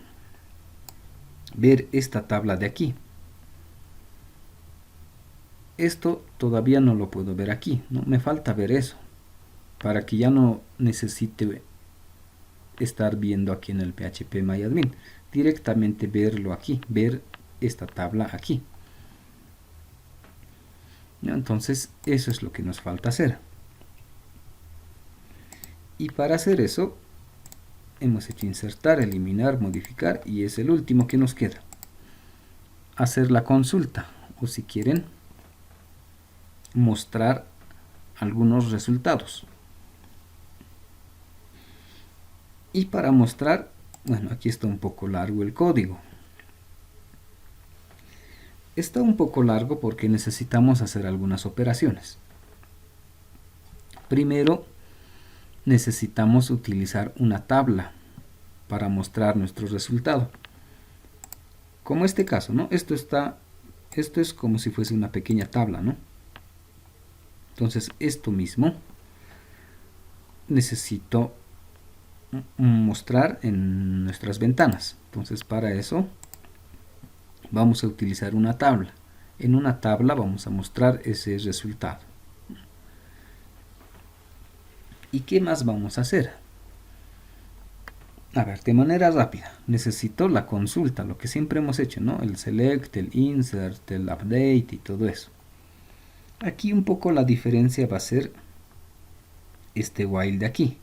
ver esta tabla de aquí. Esto todavía no lo puedo ver aquí, ¿no? Me falta ver eso, para que ya no necesite estar viendo aquí en el PHPMyAdmin, directamente verlo aquí, ver esta tabla aquí. ¿No? Entonces eso es lo que nos falta hacer. Y para hacer eso hemos hecho insertar, eliminar, modificar, y es el último que nos queda. Hacer la consulta, o si quieren mostrar algunos resultados. Y para mostrar, bueno, aquí está un poco largo el código. Está un poco largo porque necesitamos hacer algunas operaciones. Primero, necesitamos utilizar una tabla para mostrar nuestro resultado. Como este caso, ¿no? Esto es como si fuese una pequeña tabla, ¿no? Entonces, esto mismo necesito mostrar en nuestras ventanas. Entonces, para eso vamos a utilizar una tabla. En una tabla vamos a mostrar ese resultado. ¿Y qué más vamos a hacer? A ver, de manera rápida, necesito la consulta, lo que siempre hemos hecho, ¿no? El select, el insert, el update y todo eso. Aquí un poco la diferencia va a ser este while de aquí.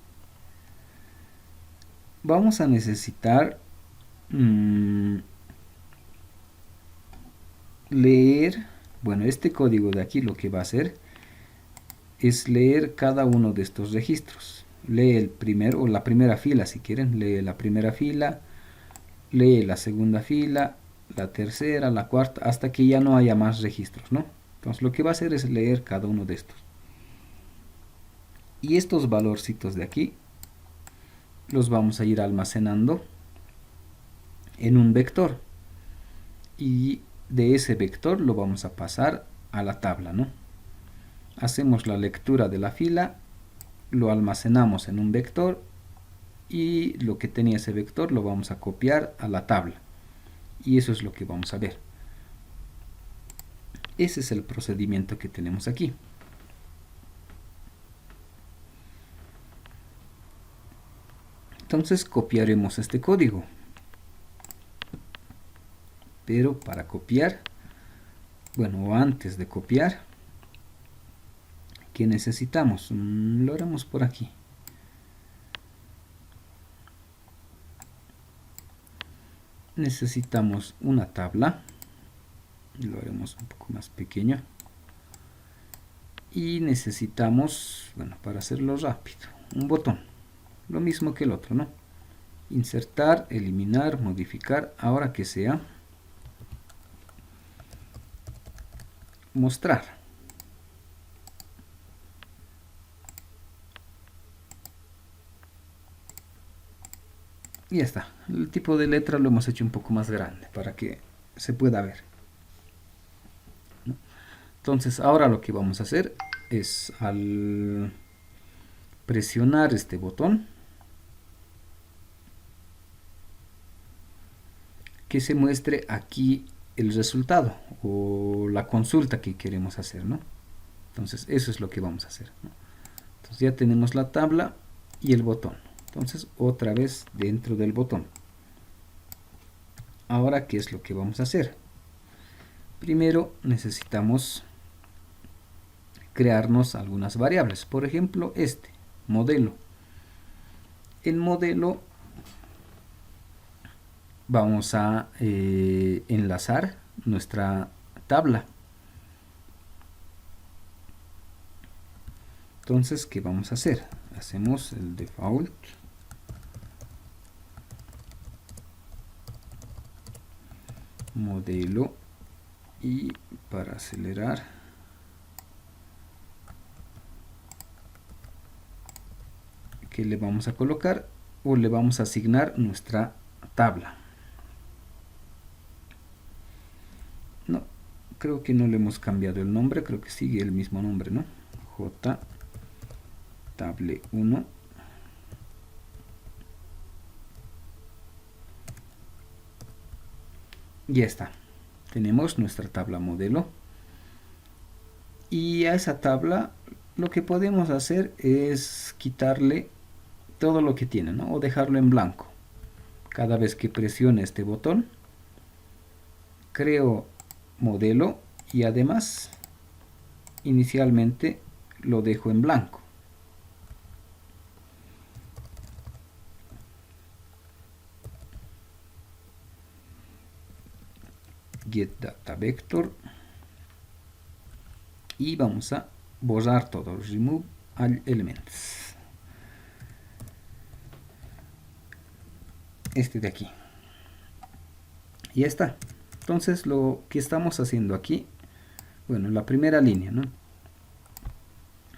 Vamos a necesitar leer, bueno, este código de aquí lo que va a hacer es leer cada uno de estos registros. lee el primero, o la primera fila si quieren, lee la primera fila, lee la segunda fila, la tercera, la cuarta, hasta que ya no haya más registros, ¿no? Entonces lo que va a hacer es leer cada uno de estos. Y estos valorcitos de aquí los vamos a ir almacenando en un vector. Y de ese vector lo vamos a pasar a la tabla, ¿no? Hacemos la lectura de la fila, lo almacenamos en un vector y lo que tenía ese vector lo vamos a copiar a la tabla. Y eso es lo que vamos a ver. Ese es el procedimiento que tenemos aquí. Entonces copiaremos este código. Pero para copiar, bueno, antes de copiar, ¿qué necesitamos? Lo haremos por aquí. Necesitamos una tabla. Lo haremos un poco más pequeño. Y necesitamos, bueno, para hacerlo rápido, un botón. Lo mismo que el otro, ¿no? Insertar, eliminar, modificar. Ahora que sea mostrar. Y ya está. El tipo de letra lo hemos hecho un poco más grande para que se pueda ver, ¿no? Entonces ahora lo que vamos a hacer es, al presionar este botón, que se muestre aquí el resultado o la consulta que queremos hacer, ¿no? Entonces eso es lo que vamos a hacer, ¿no? Entonces ya tenemos la tabla y el botón. Entonces otra vez dentro del botón. Ahora, ¿qué es lo que vamos a hacer? Primero necesitamos crearnos algunas variables. Por ejemplo, este modelo. En modelo vamos a enlazar nuestra tabla. Entonces, ¿qué vamos a hacer? Hacemos el default modelo y para acelerar que le vamos a colocar o le vamos a asignar nuestra tabla. No, creo que no le hemos cambiado el nombre, creo que sigue el mismo nombre, ¿no? J table 1. Ya está. Tenemos nuestra tabla modelo. Y a esa tabla lo que podemos hacer es quitarle todo lo que tiene, ¿no? O dejarlo en blanco. Cada vez que presione este botón, creo modelo y además inicialmente lo dejo en blanco. Get data vector y vamos a borrar todo, remove all elements, este de aquí. Y ya está. Entonces lo que estamos haciendo aquí, bueno, en la primera línea, ¿no?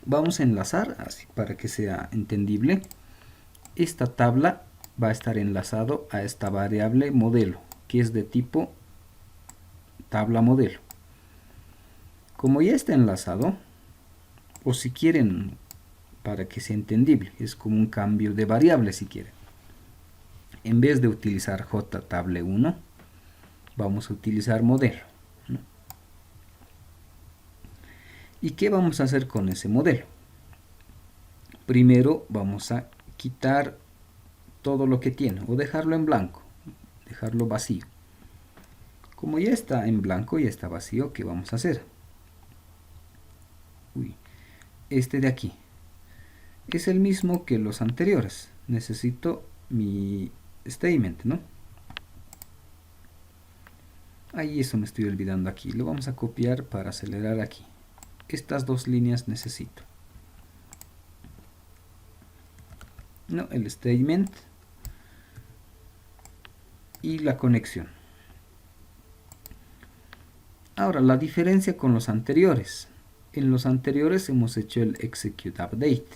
Vamos a enlazar así para que sea entendible. Esta tabla va a estar enlazado a esta variable modelo, que es de tipo tabla modelo. Como ya está enlazado, o si quieren, para que sea entendible, es como un cambio de variable si quieren. En vez de utilizar JTable1, vamos a utilizar modelo, ¿no? ¿Y qué vamos a hacer con ese modelo? Primero vamos a quitar todo lo que tiene, o dejarlo en blanco, dejarlo vacío. Como ya está en blanco, ya está vacío, ¿qué vamos a hacer? Este de aquí es el mismo que los anteriores. Necesito mi statement, ¿no? Ahí eso me estoy olvidando aquí. Lo vamos a copiar para acelerar aquí. Estas dos líneas necesito. ¿no? El statement y la conexión. Ahora, la diferencia con los anteriores. En los anteriores hemos hecho el execute update.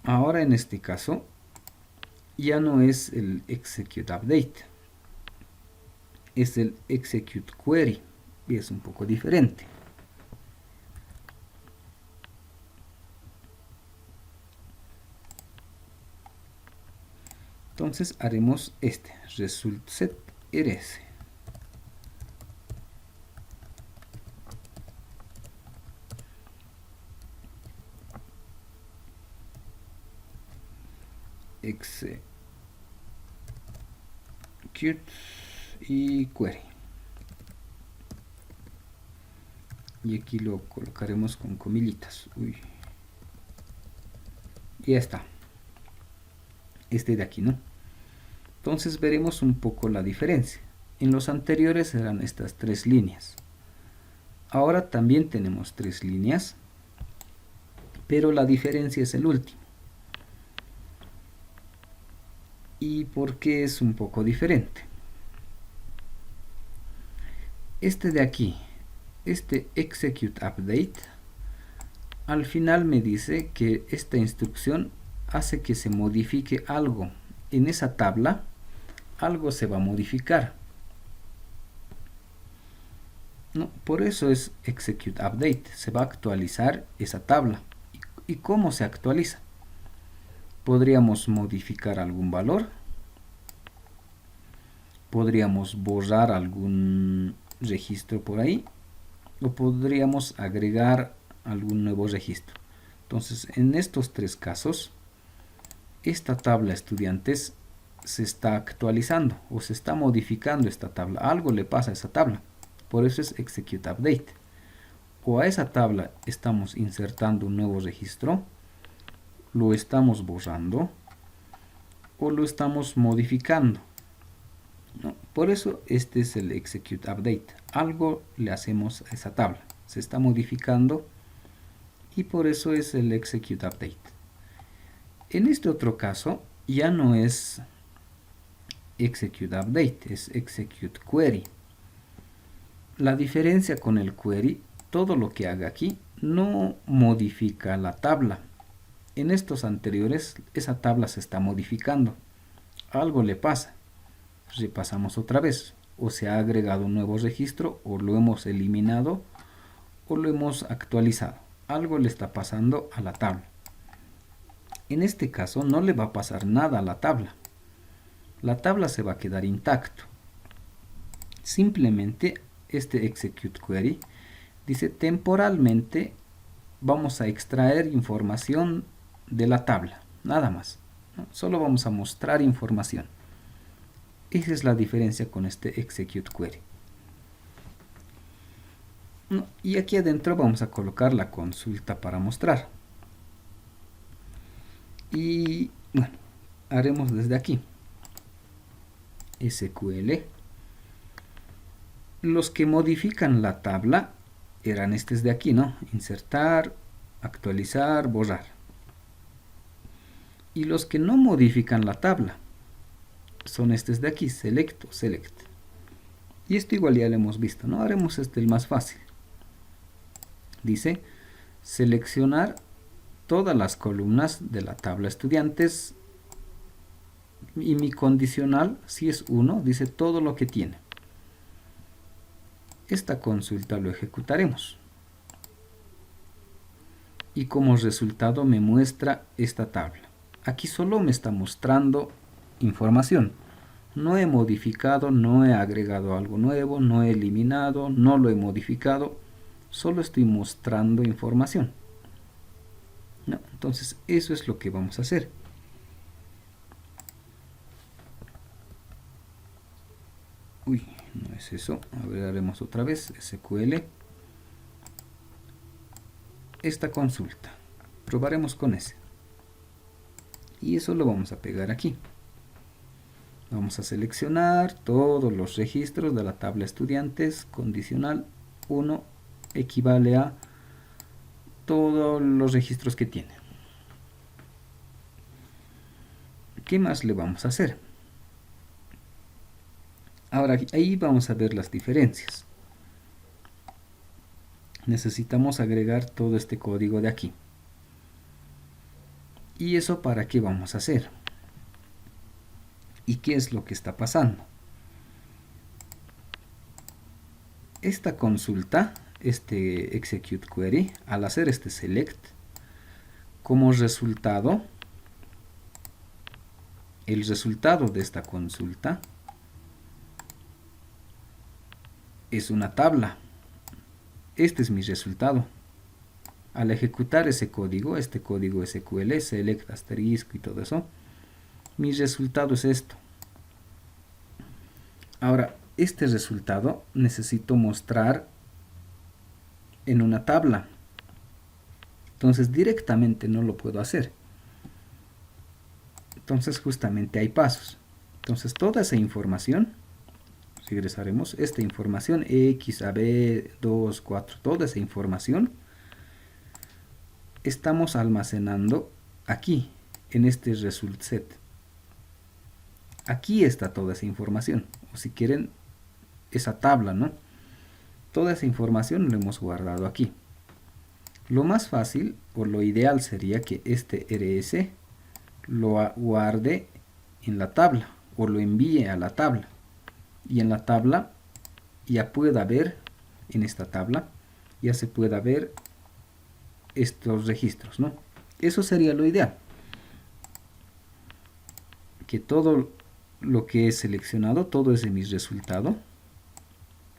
Ahora en este caso ya no es el execute update, es el execute query y es un poco diferente. Entonces haremos este result set rs. Execute y query. Y aquí lo colocaremos con comillitas. Uy. Y ya está. Este de aquí, ¿no? Entonces veremos un poco la diferencia. En los anteriores eran estas 3 líneas. Ahora también tenemos 3 líneas, pero la diferencia es el último. ¿Y por qué es un poco diferente? Este de aquí, este execute update, al final me dice que esta instrucción hace que se modifique algo. En esa tabla, algo se va a modificar. No, por eso es execute update. Se va a actualizar esa tabla. ¿Y cómo se actualiza? Podríamos modificar algún valor. Podríamos borrar algún registro por ahí. O podríamos agregar algún nuevo registro. Entonces, en estos 3 casos, esta tabla estudiantes se está actualizando o se está modificando esta tabla. Algo le pasa a esa tabla. Por eso es execute update. O a esa tabla estamos insertando un nuevo registro, lo estamos borrando o lo estamos modificando. ¿No? Por eso este es el execute update. Algo le hacemos a esa tabla. Se está modificando y por eso es el execute update. En este otro caso ya no es execute update, es execute query. La diferencia con el query, todo lo que haga aquí no modifica la tabla. En estos anteriores esa tabla se está modificando. Algo le pasa. Repasamos otra vez. O se ha agregado un nuevo registro, o lo hemos eliminado, o lo hemos actualizado. Algo le está pasando a la tabla. En este caso no le va a pasar nada a la tabla. La tabla se va a quedar intacto. Simplemente este execute query dice temporalmente vamos a extraer información de la tabla, nada más, ¿no? Solo vamos a mostrar información. Esa es la diferencia con este execute query. ¿No? Y aquí adentro vamos a colocar la consulta para mostrar. Y bueno, haremos desde aquí SQL. Los que modifican la tabla eran estos de aquí, ¿no? Insertar, actualizar, borrar. Y los que no modifican la tabla son estos de aquí, select o select. Y esto igual ya lo hemos visto, ¿no? Haremos este el más fácil. Dice seleccionar todas las columnas de la tabla estudiantes y mi condicional, si es 1, dice todo lo que tiene. Esta consulta lo ejecutaremos. Y como resultado me muestra esta tabla. Aquí solo me está mostrando información. No he modificado, no he agregado algo nuevo, no he eliminado, no lo he modificado. Solo estoy mostrando información. ¿No? Entonces eso es lo que vamos a hacer. Uy, no es eso. A ver, haremos otra vez SQL. Esta consulta. Probaremos con ese. Y eso lo vamos a pegar aquí. Vamos a seleccionar todos los registros de la tabla estudiantes. Condicional 1 equivale a todos los registros que tiene. ¿Qué más le vamos a hacer? Ahora, ahí vamos a ver las diferencias. Necesitamos agregar todo este código de aquí. ¿Y eso para qué vamos a hacer? ¿Y qué es lo que está pasando? Esta consulta, este execute query, al hacer este select, como resultado, el resultado de esta consulta es una tabla. Este es mi resultado. Al ejecutar ese código, este código SQL, select, asterisco y todo eso, mi resultado es esto. Ahora, este resultado necesito mostrar en una tabla. Entonces directamente no lo puedo hacer. Entonces justamente hay pasos. Entonces toda esa información, regresaremos, esta información, X, AB, 2, 4, toda esa información, estamos almacenando aquí, en este result set. Aquí está toda esa información, o si quieren, esa tabla, ¿no? Toda esa información lo hemos guardado aquí. Lo más fácil, o lo ideal sería que este RS lo guarde en la tabla, o lo envíe a la tabla. Y en la tabla ya pueda ver, en esta tabla, ya se pueda ver estos registros, ¿no? Eso sería lo ideal. Que todo lo que he seleccionado, todo ese mi resultado,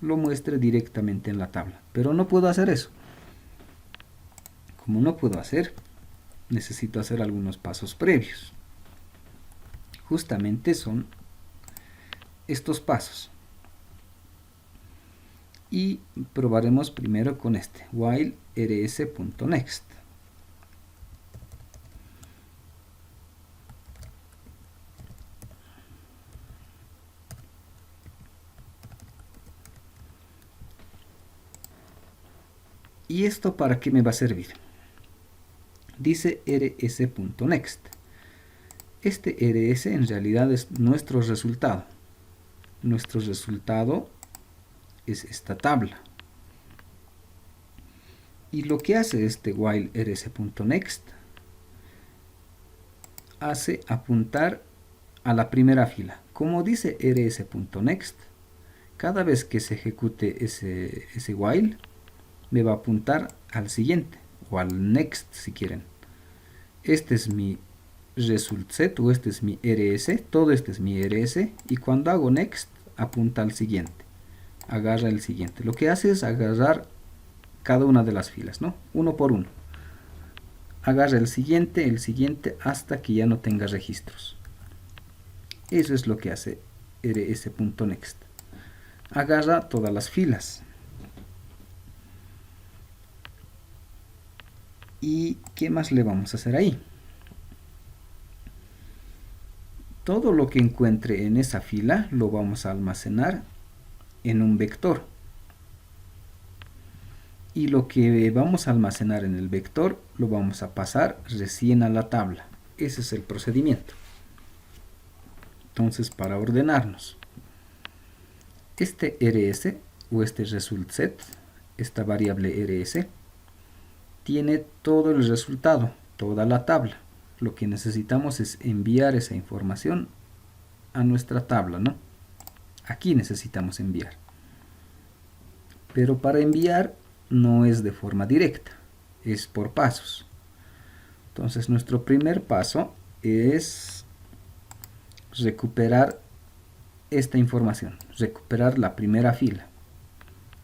lo muestre directamente en la tabla. Pero no puedo hacer eso. Como no puedo hacer, necesito hacer algunos pasos previos. Justamente son estos pasos. Y probaremos primero con este, while rs.next. ¿Y esto para qué me va a servir? Dice rs.next. Este rs en realidad es nuestro resultado. Nuestro resultado es esta tabla. Y lo que hace este while rs.next hace apuntar a la primera fila. Como dice rs.next, cada vez que se ejecute ese while, me va a apuntar al siguiente, o al next si quieren. Este es mi result set, o este es mi rs, todo este es mi rs, y cuando hago next, apunta al siguiente. Agarra el siguiente. Lo que hace es agarrar cada una de las filas, ¿no? Uno por uno. Agarra el siguiente, hasta que ya no tenga registros. Eso es lo que hace rs.next. Agarra todas las filas. ¿Y qué más le vamos a hacer ahí? Todo lo que encuentre en esa fila lo vamos a almacenar en un vector. Y lo que vamos a almacenar en el vector lo vamos a pasar recién a la tabla. Ese es el procedimiento. Entonces, para ordenarnos, este rs o este result set, esta variable rs, tiene todo el resultado, toda la tabla. Lo que necesitamos es enviar esa información a nuestra tabla, ¿no? Aquí necesitamos enviar. Pero para enviar no es de forma directa, es por pasos. Entonces nuestro primer paso es recuperar esta información, recuperar la primera fila.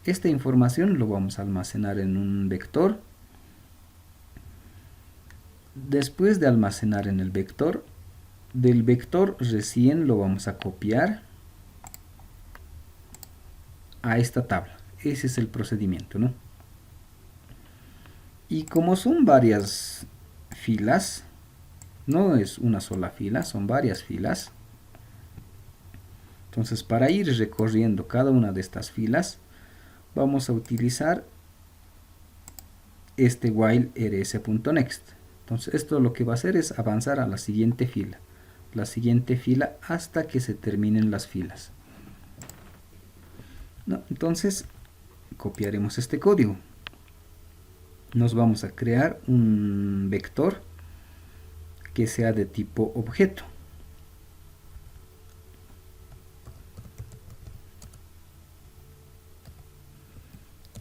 Esta información lo vamos a almacenar en un vector. Después de almacenar en el vector, del vector recién lo vamos a copiar a esta tabla. Ese es el procedimiento, ¿no? Y como son varias filas, no es una sola fila, son varias filas. Entonces, para ir recorriendo cada una de estas filas, vamos a utilizar este while rs.next. Entonces, esto lo que va a hacer es avanzar a la siguiente fila. la siguiente fila hasta que se terminen las filas. ¿No? Entonces copiaremos este código. Nos vamos a crear un vector que sea de tipo objeto.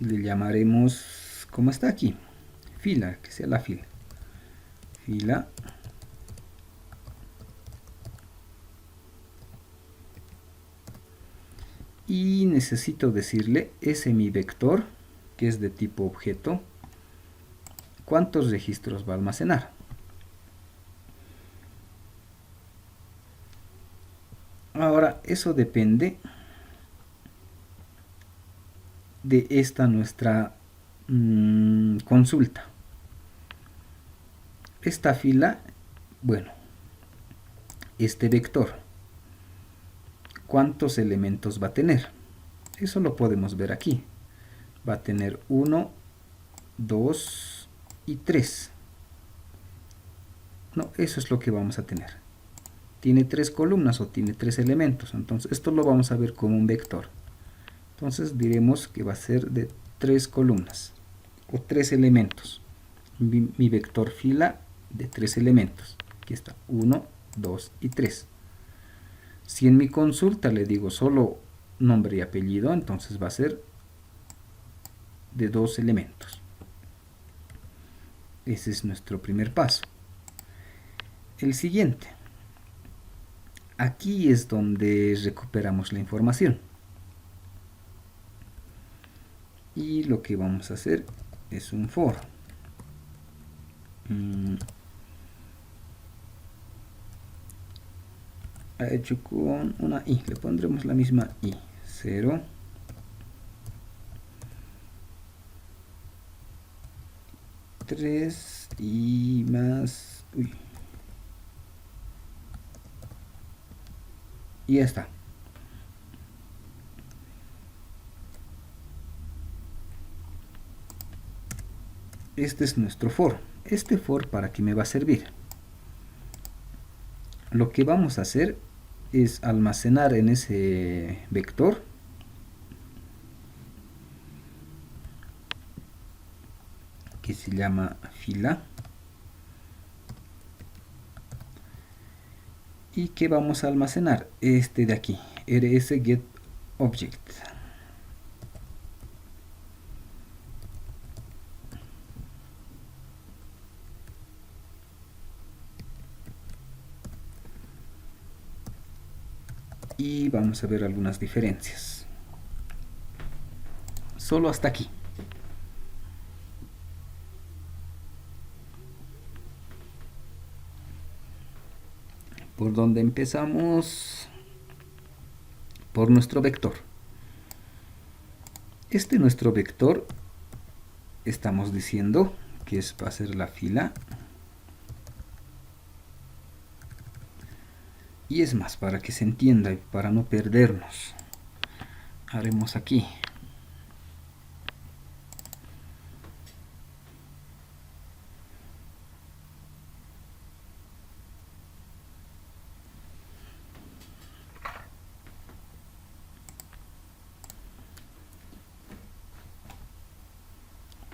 Le llamaremos, como está aquí, fila, que sea la fila. Fila. Y necesito decirle ese mi vector, que es de tipo objeto, cuántos registros va a almacenar. Ahora, eso depende de esta nuestra consulta. Esta fila, bueno, este vector, ¿cuántos elementos va a tener? Eso lo podemos ver aquí. Va a tener 1, 2 y 3. No, eso es lo que vamos a tener. Tiene 3 columnas o tiene 3 elementos. Entonces esto lo vamos a ver como un vector. Entonces diremos que va a ser de 3 columnas o 3 elementos. Mi vector fila de 3 elementos. Aquí está 1, 2 y 3. Si en mi consulta le digo solo nombre y apellido, entonces va a ser de 2 elementos. Ese es nuestro primer paso. El siguiente. Aquí es donde recuperamos la información. Y lo que vamos a hacer es un for. Ha hecho con una i. Le pondremos la misma i. 0. 3 y más... Uy. Y ya está. Este es nuestro for. Este for, ¿para qué me va a servir? Lo que vamos a hacer es almacenar en ese vector que se llama fila y que vamos a almacenar este de aquí, rsGetObject. Y vamos a ver algunas diferencias. Solo hasta aquí. ¿Por dónde empezamos? Por nuestro vector. Este nuestro vector, estamos diciendo que va a ser la fila. Y es más, para que se entienda y para no perdernos, haremos aquí.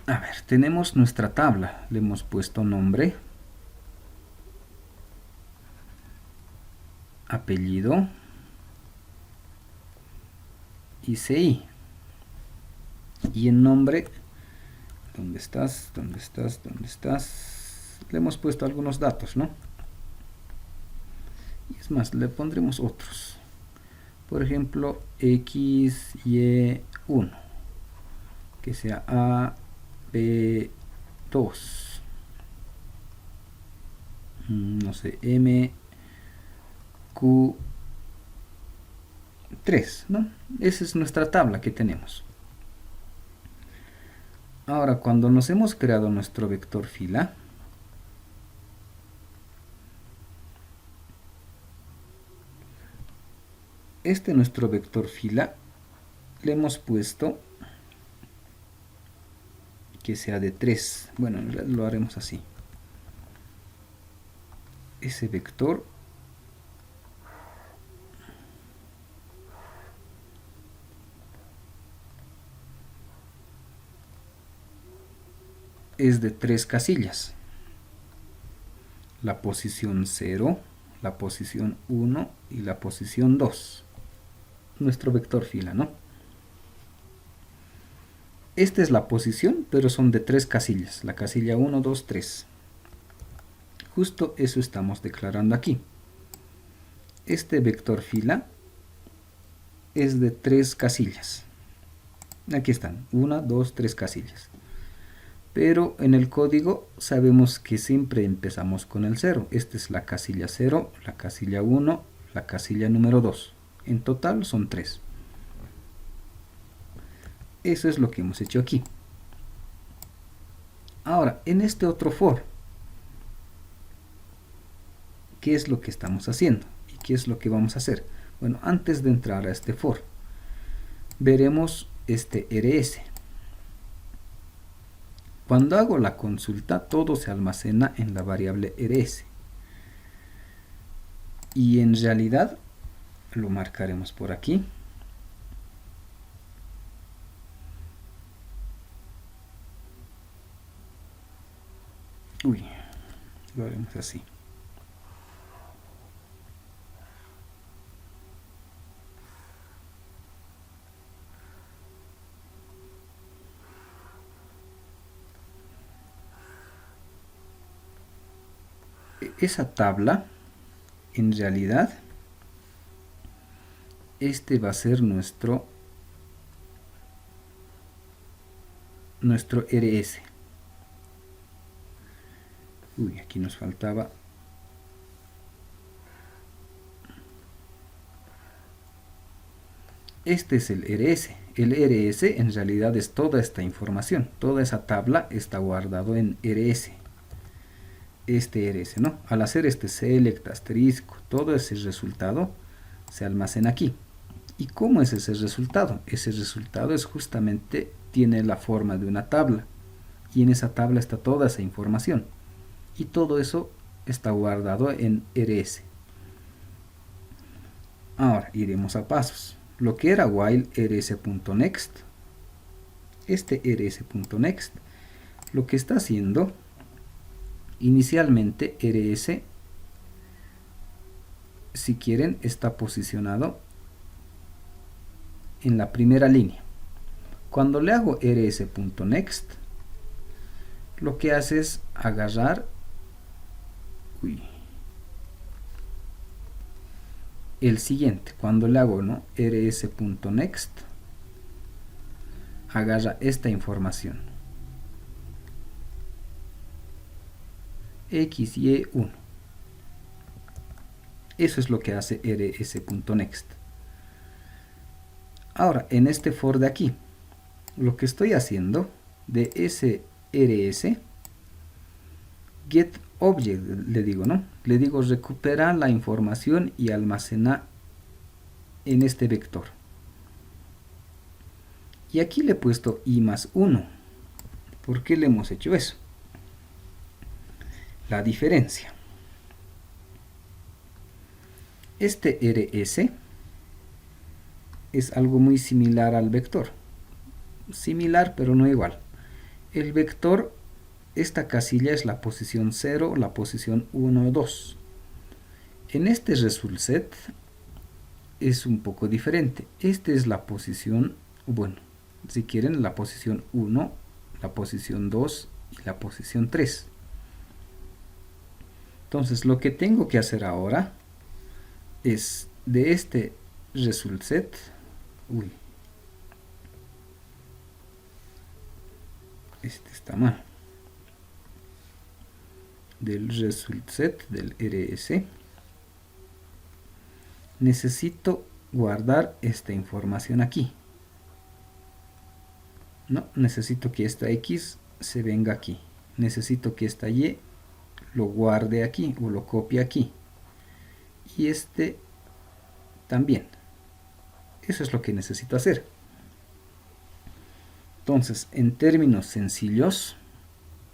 A ver, tenemos nuestra tabla, le hemos puesto nombre, apellido y CI. Y en nombre, ¿dónde estás? ¿Dónde estás? ¿Dónde estás? Le hemos puesto algunos datos, ¿no? Y es más, le pondremos otros. Por ejemplo, X, Y, 1. Que sea A, B, 2. No sé, M, Q, 3, ¿no? Esa es nuestra tabla que tenemos. Ahora, cuando nos hemos creado nuestro vector fila, nuestro vector fila, le hemos puesto que sea de 3. Bueno, lo haremos así. Ese vector es de 3 casillas. La posición 0, la posición 1 y la posición 2. Nuestro vector fila, ¿no? Esta es la posición, pero son de 3 casillas. La casilla 1, 2, 3. Justo eso estamos declarando aquí. Este vector fila es de 3 casillas. Aquí están, 1, 2, 3 casillas. Pero en el código sabemos que siempre empezamos con el 0. Esta es la casilla 0, la casilla 1, la casilla número 2. En total son 3. Eso es lo que hemos hecho aquí. Ahora, en este otro for, ¿qué es lo que estamos haciendo? ¿Y qué es lo que vamos a hacer? Bueno, antes de entrar a este for, veremos este rs. Cuando hago la consulta, todo se almacena en la variable rs. Y en realidad, lo marcaremos por aquí. Uy, lo haremos así. Esa tabla, en realidad, este va a ser nuestro rs. Uy, aquí nos faltaba. Este es el rs. El rs en realidad es toda esta información. Toda esa tabla está guardado en rs. Este rs, ¿no? Al hacer este select, asterisco, todo ese resultado se almacena aquí. ¿Y cómo es ese resultado? Ese resultado es justamente, tiene la forma de una tabla. Y en esa tabla está toda esa información. Y todo eso está guardado en rs. Ahora iremos a pasos. Lo que era while rs.next, este rs.next, lo que está haciendo, inicialmente rs, si quieren, está posicionado en la primera línea. Cuando le hago rs.next, lo que hace es agarrar el siguiente. Cuando le hago, ¿no?, rs.next, agarra esta información, x, y, 1. Eso es lo que hace rs.next. Ahora, en este for de aquí, lo que estoy haciendo de ese rs, get object, le digo, ¿no? Le digo recupera la información y almacena en este vector. Y aquí le he puesto i más 1. ¿Por qué le hemos hecho eso? La diferencia. Este rs es algo muy similar al vector. Similar, pero no igual. El vector, esta casilla es la posición 0, la posición 1, 2. En este result set es un poco diferente. Esta es la posición, bueno, si quieren, la posición 1, la posición 2 y la posición 3. Entonces, lo que tengo que hacer ahora es de este result set, este está mal, del result set del rs, necesito guardar esta información aquí. No, necesito que esta x se venga aquí. Necesito que esta y lo guarde aquí o lo copie aquí. Y este también. Eso es lo que necesito hacer. Entonces, en términos sencillos,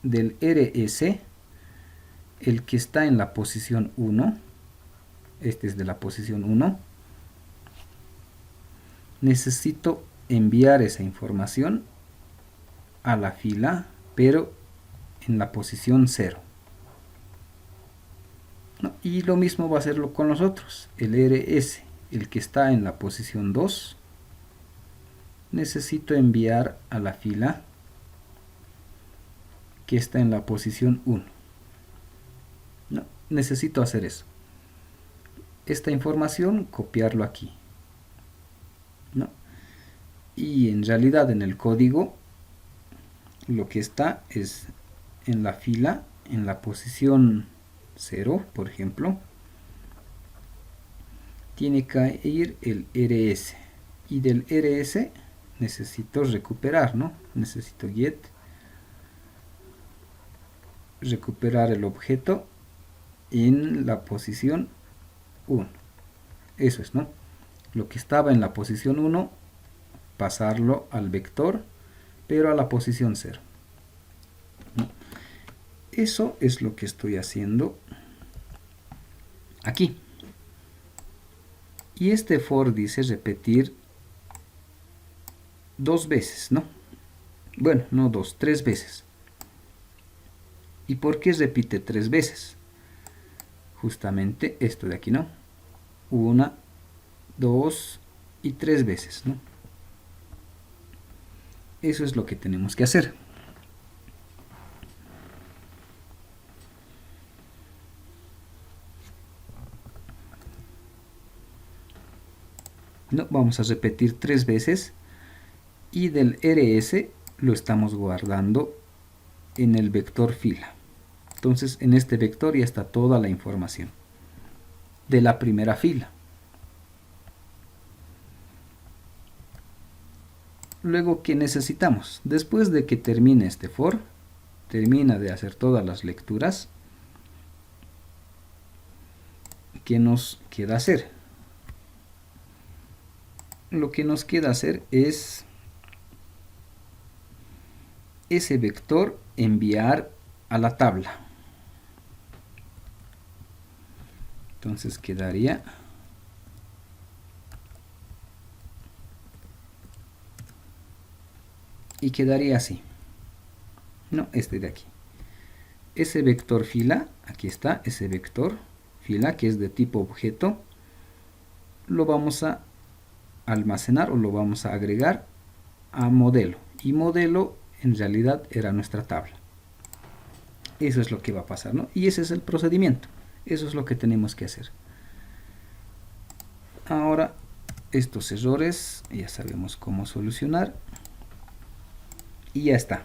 del rs, el que está en la posición 1, este es de la posición 1, necesito enviar esa información a la fila, pero en la posición 0. ¿No? Y lo mismo va a hacerlo con los otros. El RS, el que está en la posición 2, necesito enviar a la fila que está en la posición 1. ¿No? Necesito hacer eso. Esta información, copiarlo aquí. ¿No? Y en realidad en el código lo que está es en la fila, en la posición 0, por ejemplo, tiene que ir el RS. Y del RS necesito recuperar, ¿no? Necesito get, recuperar el objeto en la posición 1. Eso es, ¿no? Lo que estaba en la posición 1, pasarlo al vector, pero a la posición 0. ¿No? Eso es lo que estoy haciendo aquí. Y este for dice repetir 2 veces, ¿no? Bueno, no 2, 3 veces. ¿Y por qué repite 3 veces? Justamente esto de aquí, ¿no? 1, 2 y 3 veces, ¿no? Eso es lo que tenemos que hacer. No, vamos a repetir 3 veces y del RS lo estamos guardando en el vector fila. Entonces en este vector ya está toda la información de la primera fila. Luego, ¿qué necesitamos? Después de que termine este for, termina de hacer todas las lecturas, ¿qué nos queda hacer? Lo que nos queda hacer es ese vector enviar a la tabla. Entonces quedaría y quedaría así. No, este de aquí. Ese vector fila, aquí está, ese vector fila que es de tipo objeto, lo vamos a almacenar o lo vamos a agregar a modelo. Y modelo en realidad era nuestra tabla. Eso es lo que va a pasar, ¿no? Y ese es el procedimiento. Eso es lo que tenemos que hacer. Ahora, estos errores ya sabemos cómo solucionar. Y ya está.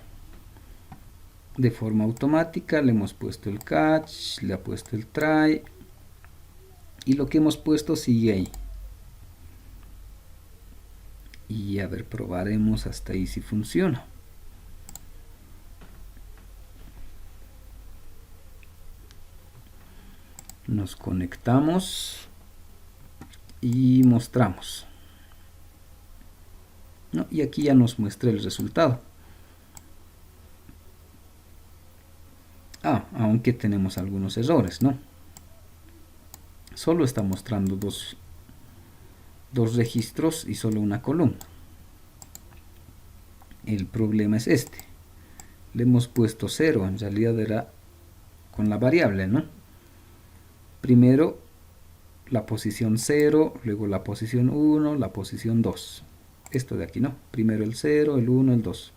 De forma automática le hemos puesto el catch, le ha puesto el try. Y lo que hemos puesto sigue ahí. Y a ver, probaremos hasta ahí si funciona. Nos conectamos y mostramos. ¿No? Y aquí ya nos muestra el resultado. Aunque tenemos algunos errores, ¿no? Solo está mostrando dos registros y solo una columna. El problema es este. Le hemos puesto 0, en realidad era con la variable, ¿no? Primero la posición 0, luego la posición 1, la posición 2. Esto de aquí, ¿no? Primero el 0, el 1, el 2.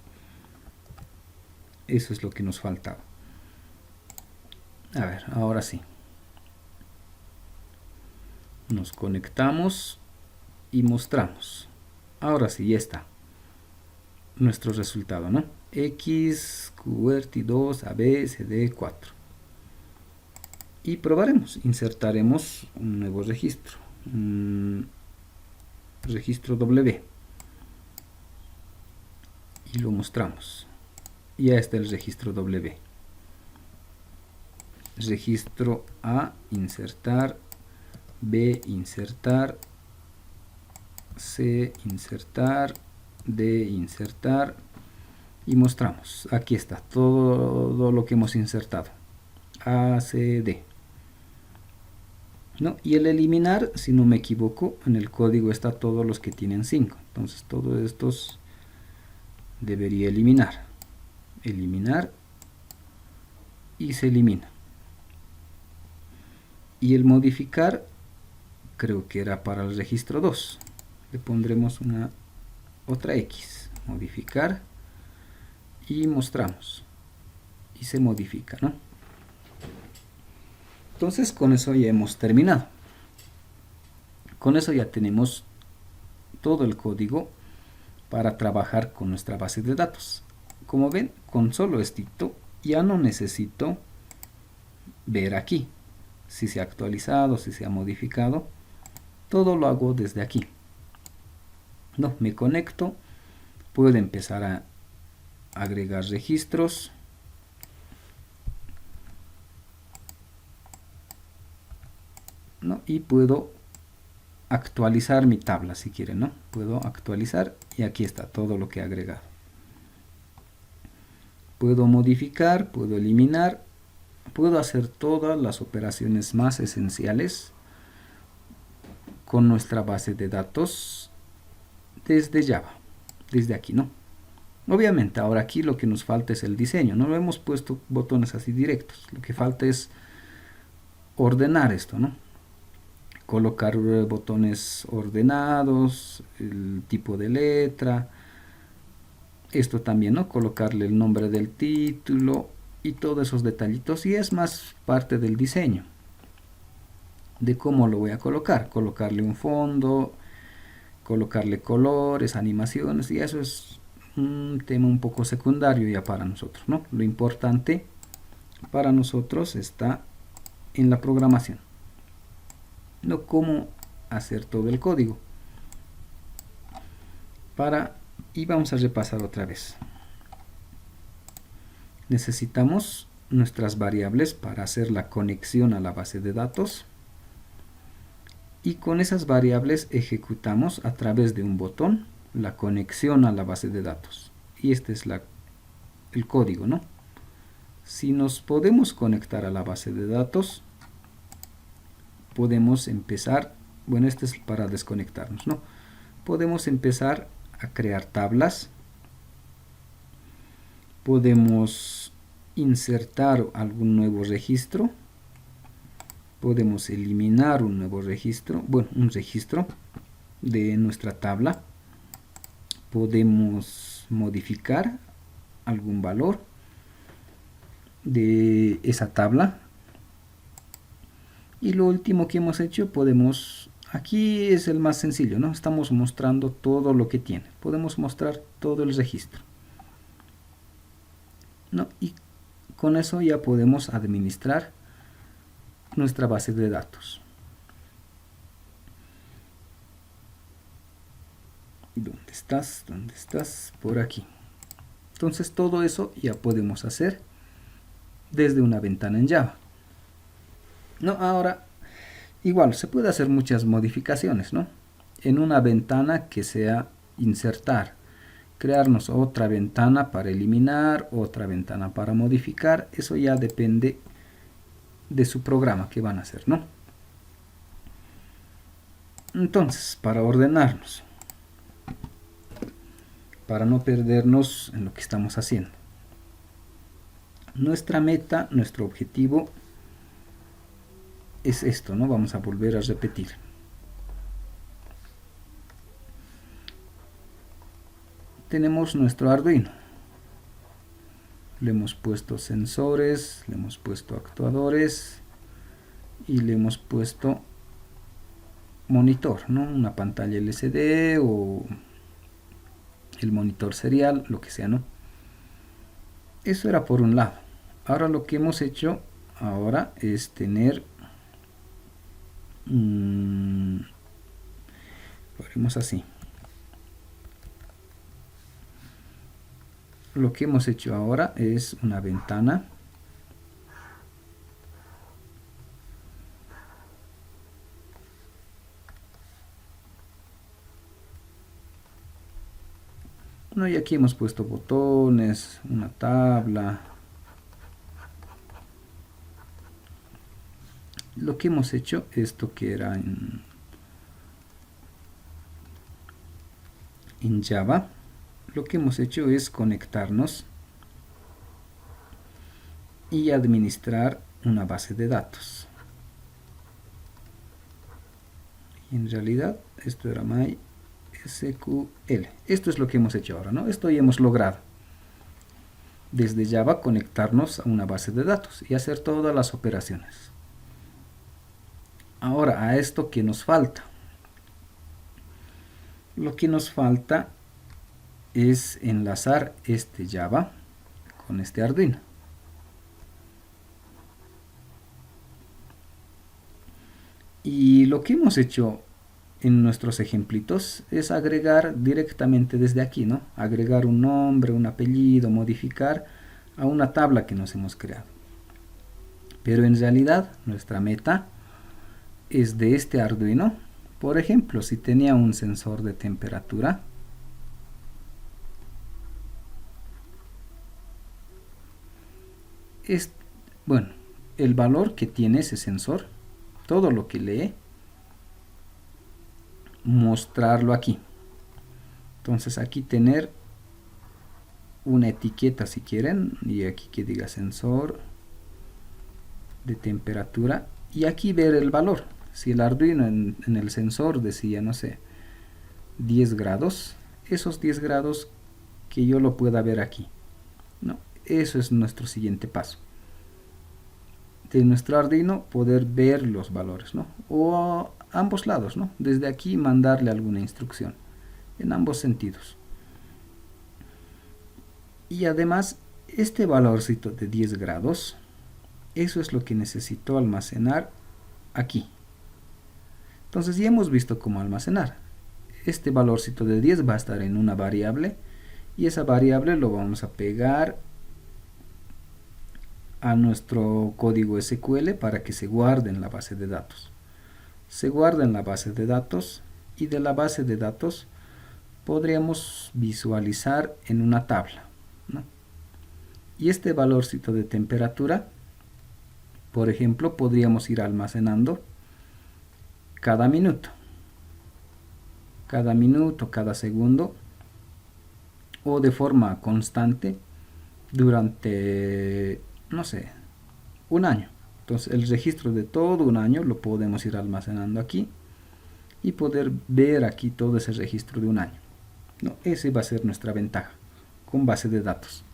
Eso es lo que nos faltaba. A ver, ahora sí. Nos conectamos y mostramos. Ahora sí, ya está. Nuestro resultado, ¿no? X, QWERTY 2, AB, CD 4. Y probaremos. Insertaremos un nuevo registro. Registro W. Y lo mostramos. Ya está el registro W. Registro A, insertar. B, insertar. C, insertar. D, insertar. Y mostramos. Aquí está todo lo que hemos insertado. A, C, D. ¿No? Y el eliminar, si no me equivoco, en el código está todos los que tienen 5. Entonces todos estos debería eliminar. Eliminar. y se elimina. Y el modificar creo que era para el registro 2. Le pondremos otra X, modificar, y mostramos y se modifica, ¿no? Entonces con eso ya hemos terminado. Con eso ya tenemos todo el código para trabajar con nuestra base de datos. Como ven, con solo esto ya no necesito ver aquí si se ha actualizado, si se ha modificado. Todo lo hago desde aquí. No, me conecto, puedo empezar a agregar registros. ¿No? Y puedo actualizar mi tabla si quieren, ¿no? Puedo actualizar y aquí está todo lo que he agregado. Puedo modificar, puedo eliminar, puedo hacer todas las operaciones más esenciales con nuestra base de datos desde Java, desde aquí, ¿no? Obviamente ahora aquí lo que nos falta es el diseño, no lo hemos puesto botones así directos, lo que falta es ordenar esto, ¿no? Colocar botones ordenados, el tipo de letra, esto también, ¿no? Colocarle el nombre del título y todos esos detallitos, y es más parte del diseño de cómo lo voy a colocarle un fondo, colocarle colores, animaciones, y eso es un tema un poco secundario ya para nosotros, ¿no? Lo importante para nosotros está en la programación, no cómo hacer todo el código. Y vamos a repasar otra vez. Necesitamos nuestras variables para hacer la conexión a la base de datos, y con esas variables ejecutamos a través de un botón la conexión a la base de datos, y este es el código, ¿no? Si nos podemos conectar a la base de datos, podemos empezar, bueno, este es para desconectarnos, ¿no? Podemos empezar a crear tablas, podemos insertar algún nuevo registro, podemos eliminar un nuevo registro, bueno, un registro de nuestra tabla, podemos modificar algún valor de esa tabla, y lo último que hemos hecho, aquí es el más sencillo, ¿no? Estamos mostrando todo lo que tiene, podemos mostrar todo el registro, ¿no? Y con eso ya podemos administrar nuestra base de datos. ¿Dónde estás? ¿Dónde estás? Por aquí. Entonces todo eso ya podemos hacer desde una ventana en Java. ¿No? Ahora, igual, se puede hacer muchas modificaciones, ¿no? En una ventana que sea insertar, crearnos otra ventana para eliminar, otra ventana para modificar, eso ya depende de su programa que van a hacer, ¿no? Entonces, para ordenarnos, para no perdernos en lo que estamos haciendo, nuestra meta, nuestro objetivo es esto, ¿no? Vamos a volver a repetir. Tenemos nuestro Arduino, le hemos puesto sensores, le hemos puesto actuadores y le hemos puesto monitor, ¿no? Una pantalla LCD o el monitor serial, lo que sea, ¿no? Eso era por un lado. Ahora lo que hemos hecho ahora es tener lo haremos así. Lo que hemos hecho ahora es una ventana no, y aquí hemos puesto botones, una tabla. Lo que hemos hecho, esto que era en Java, lo que hemos hecho es conectarnos y administrar una base de datos. Y en realidad esto era MySQL. Esto es lo que hemos hecho ahora, ¿no? Esto ya hemos logrado. Desde Java conectarnos a una base de datos y hacer todas las operaciones. Ahora, a esto, ¿qué nos falta? Lo que nos falta es enlazar este Java con este Arduino. Y lo que hemos hecho en nuestros ejemplitos es agregar directamente desde aquí, ¿no? Agregar un nombre, un apellido, modificar a una tabla que nos hemos creado. Pero en realidad nuestra meta es de este Arduino. Por ejemplo, si tenía un sensor de temperatura, bueno, el valor que tiene ese sensor, todo lo que lee, mostrarlo aquí. Entonces aquí tener una etiqueta si quieren, y aquí que diga sensor de temperatura, y aquí ver el valor. Si el Arduino en el sensor decía, no sé, 10 grados, esos 10 grados que yo lo pueda ver aquí, ¿no? Eso es nuestro siguiente paso. De nuestro Arduino poder ver los valores, ¿no? O a ambos lados, ¿no? Desde aquí mandarle alguna instrucción, en ambos sentidos. Y además, este valorcito de 10 grados, eso es lo que necesito almacenar aquí. Entonces ya hemos visto cómo almacenar. Este valorcito de 10 va a estar en una variable y esa variable lo vamos a pegar a nuestro código SQL para que se guarde en la base de datos. Se guarda en la base de datos y de la base de datos podríamos visualizar en una tabla, ¿no? Y este valorcito de temperatura, por ejemplo, podríamos ir almacenando cada minuto, cada segundo, o de forma constante durante, no sé, un año. Entonces el registro de todo un año lo podemos ir almacenando aquí y poder ver aquí todo ese registro de un año, ¿no? Ese va a ser nuestra ventaja con base de datos.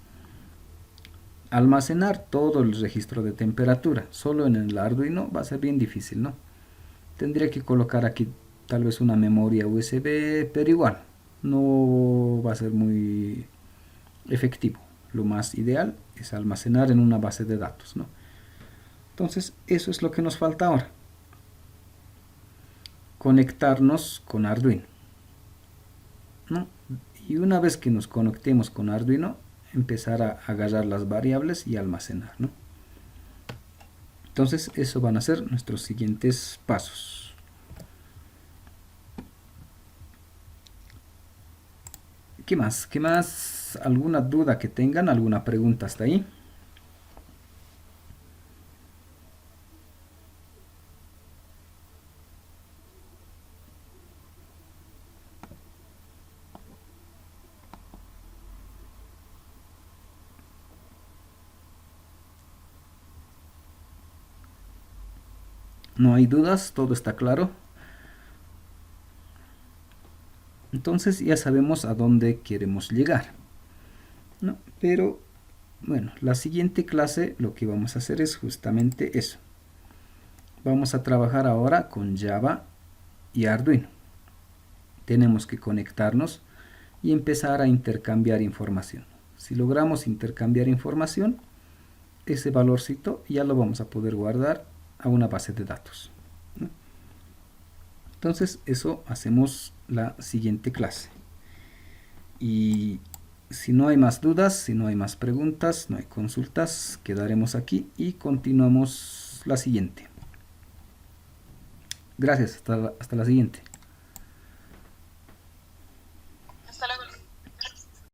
Almacenar todo el registro de temperatura solo en el Arduino va a ser bien difícil, ¿no? Tendría que colocar aquí tal vez una memoria USB, pero igual no va a ser muy efectivo. Lo más ideal es almacenar en una base de datos, ¿no? Entonces eso es lo que nos falta ahora. Conectarnos con Arduino, ¿no? Y una vez que nos conectemos con Arduino, empezar a agarrar las variables y almacenar, ¿no? Entonces eso van a ser nuestros siguientes pasos. ¿Qué más? ¿Qué más? ¿Alguna duda que tengan? ¿Alguna pregunta hasta ahí? No hay dudas, todo está claro. Entonces ya sabemos a dónde queremos llegar, ¿no? Pero bueno, la siguiente clase lo que vamos a hacer es justamente eso. Vamos a trabajar ahora con Java y Arduino. Tenemos que conectarnos y empezar a intercambiar información. Si logramos intercambiar información, ese valorcito ya lo vamos a poder guardar a una base de datos, ¿no? Entonces eso hacemos la siguiente clase. Y si no hay más dudas, si no hay más preguntas, no hay consultas, quedaremos aquí y continuamos la siguiente. Gracias, hasta la siguiente.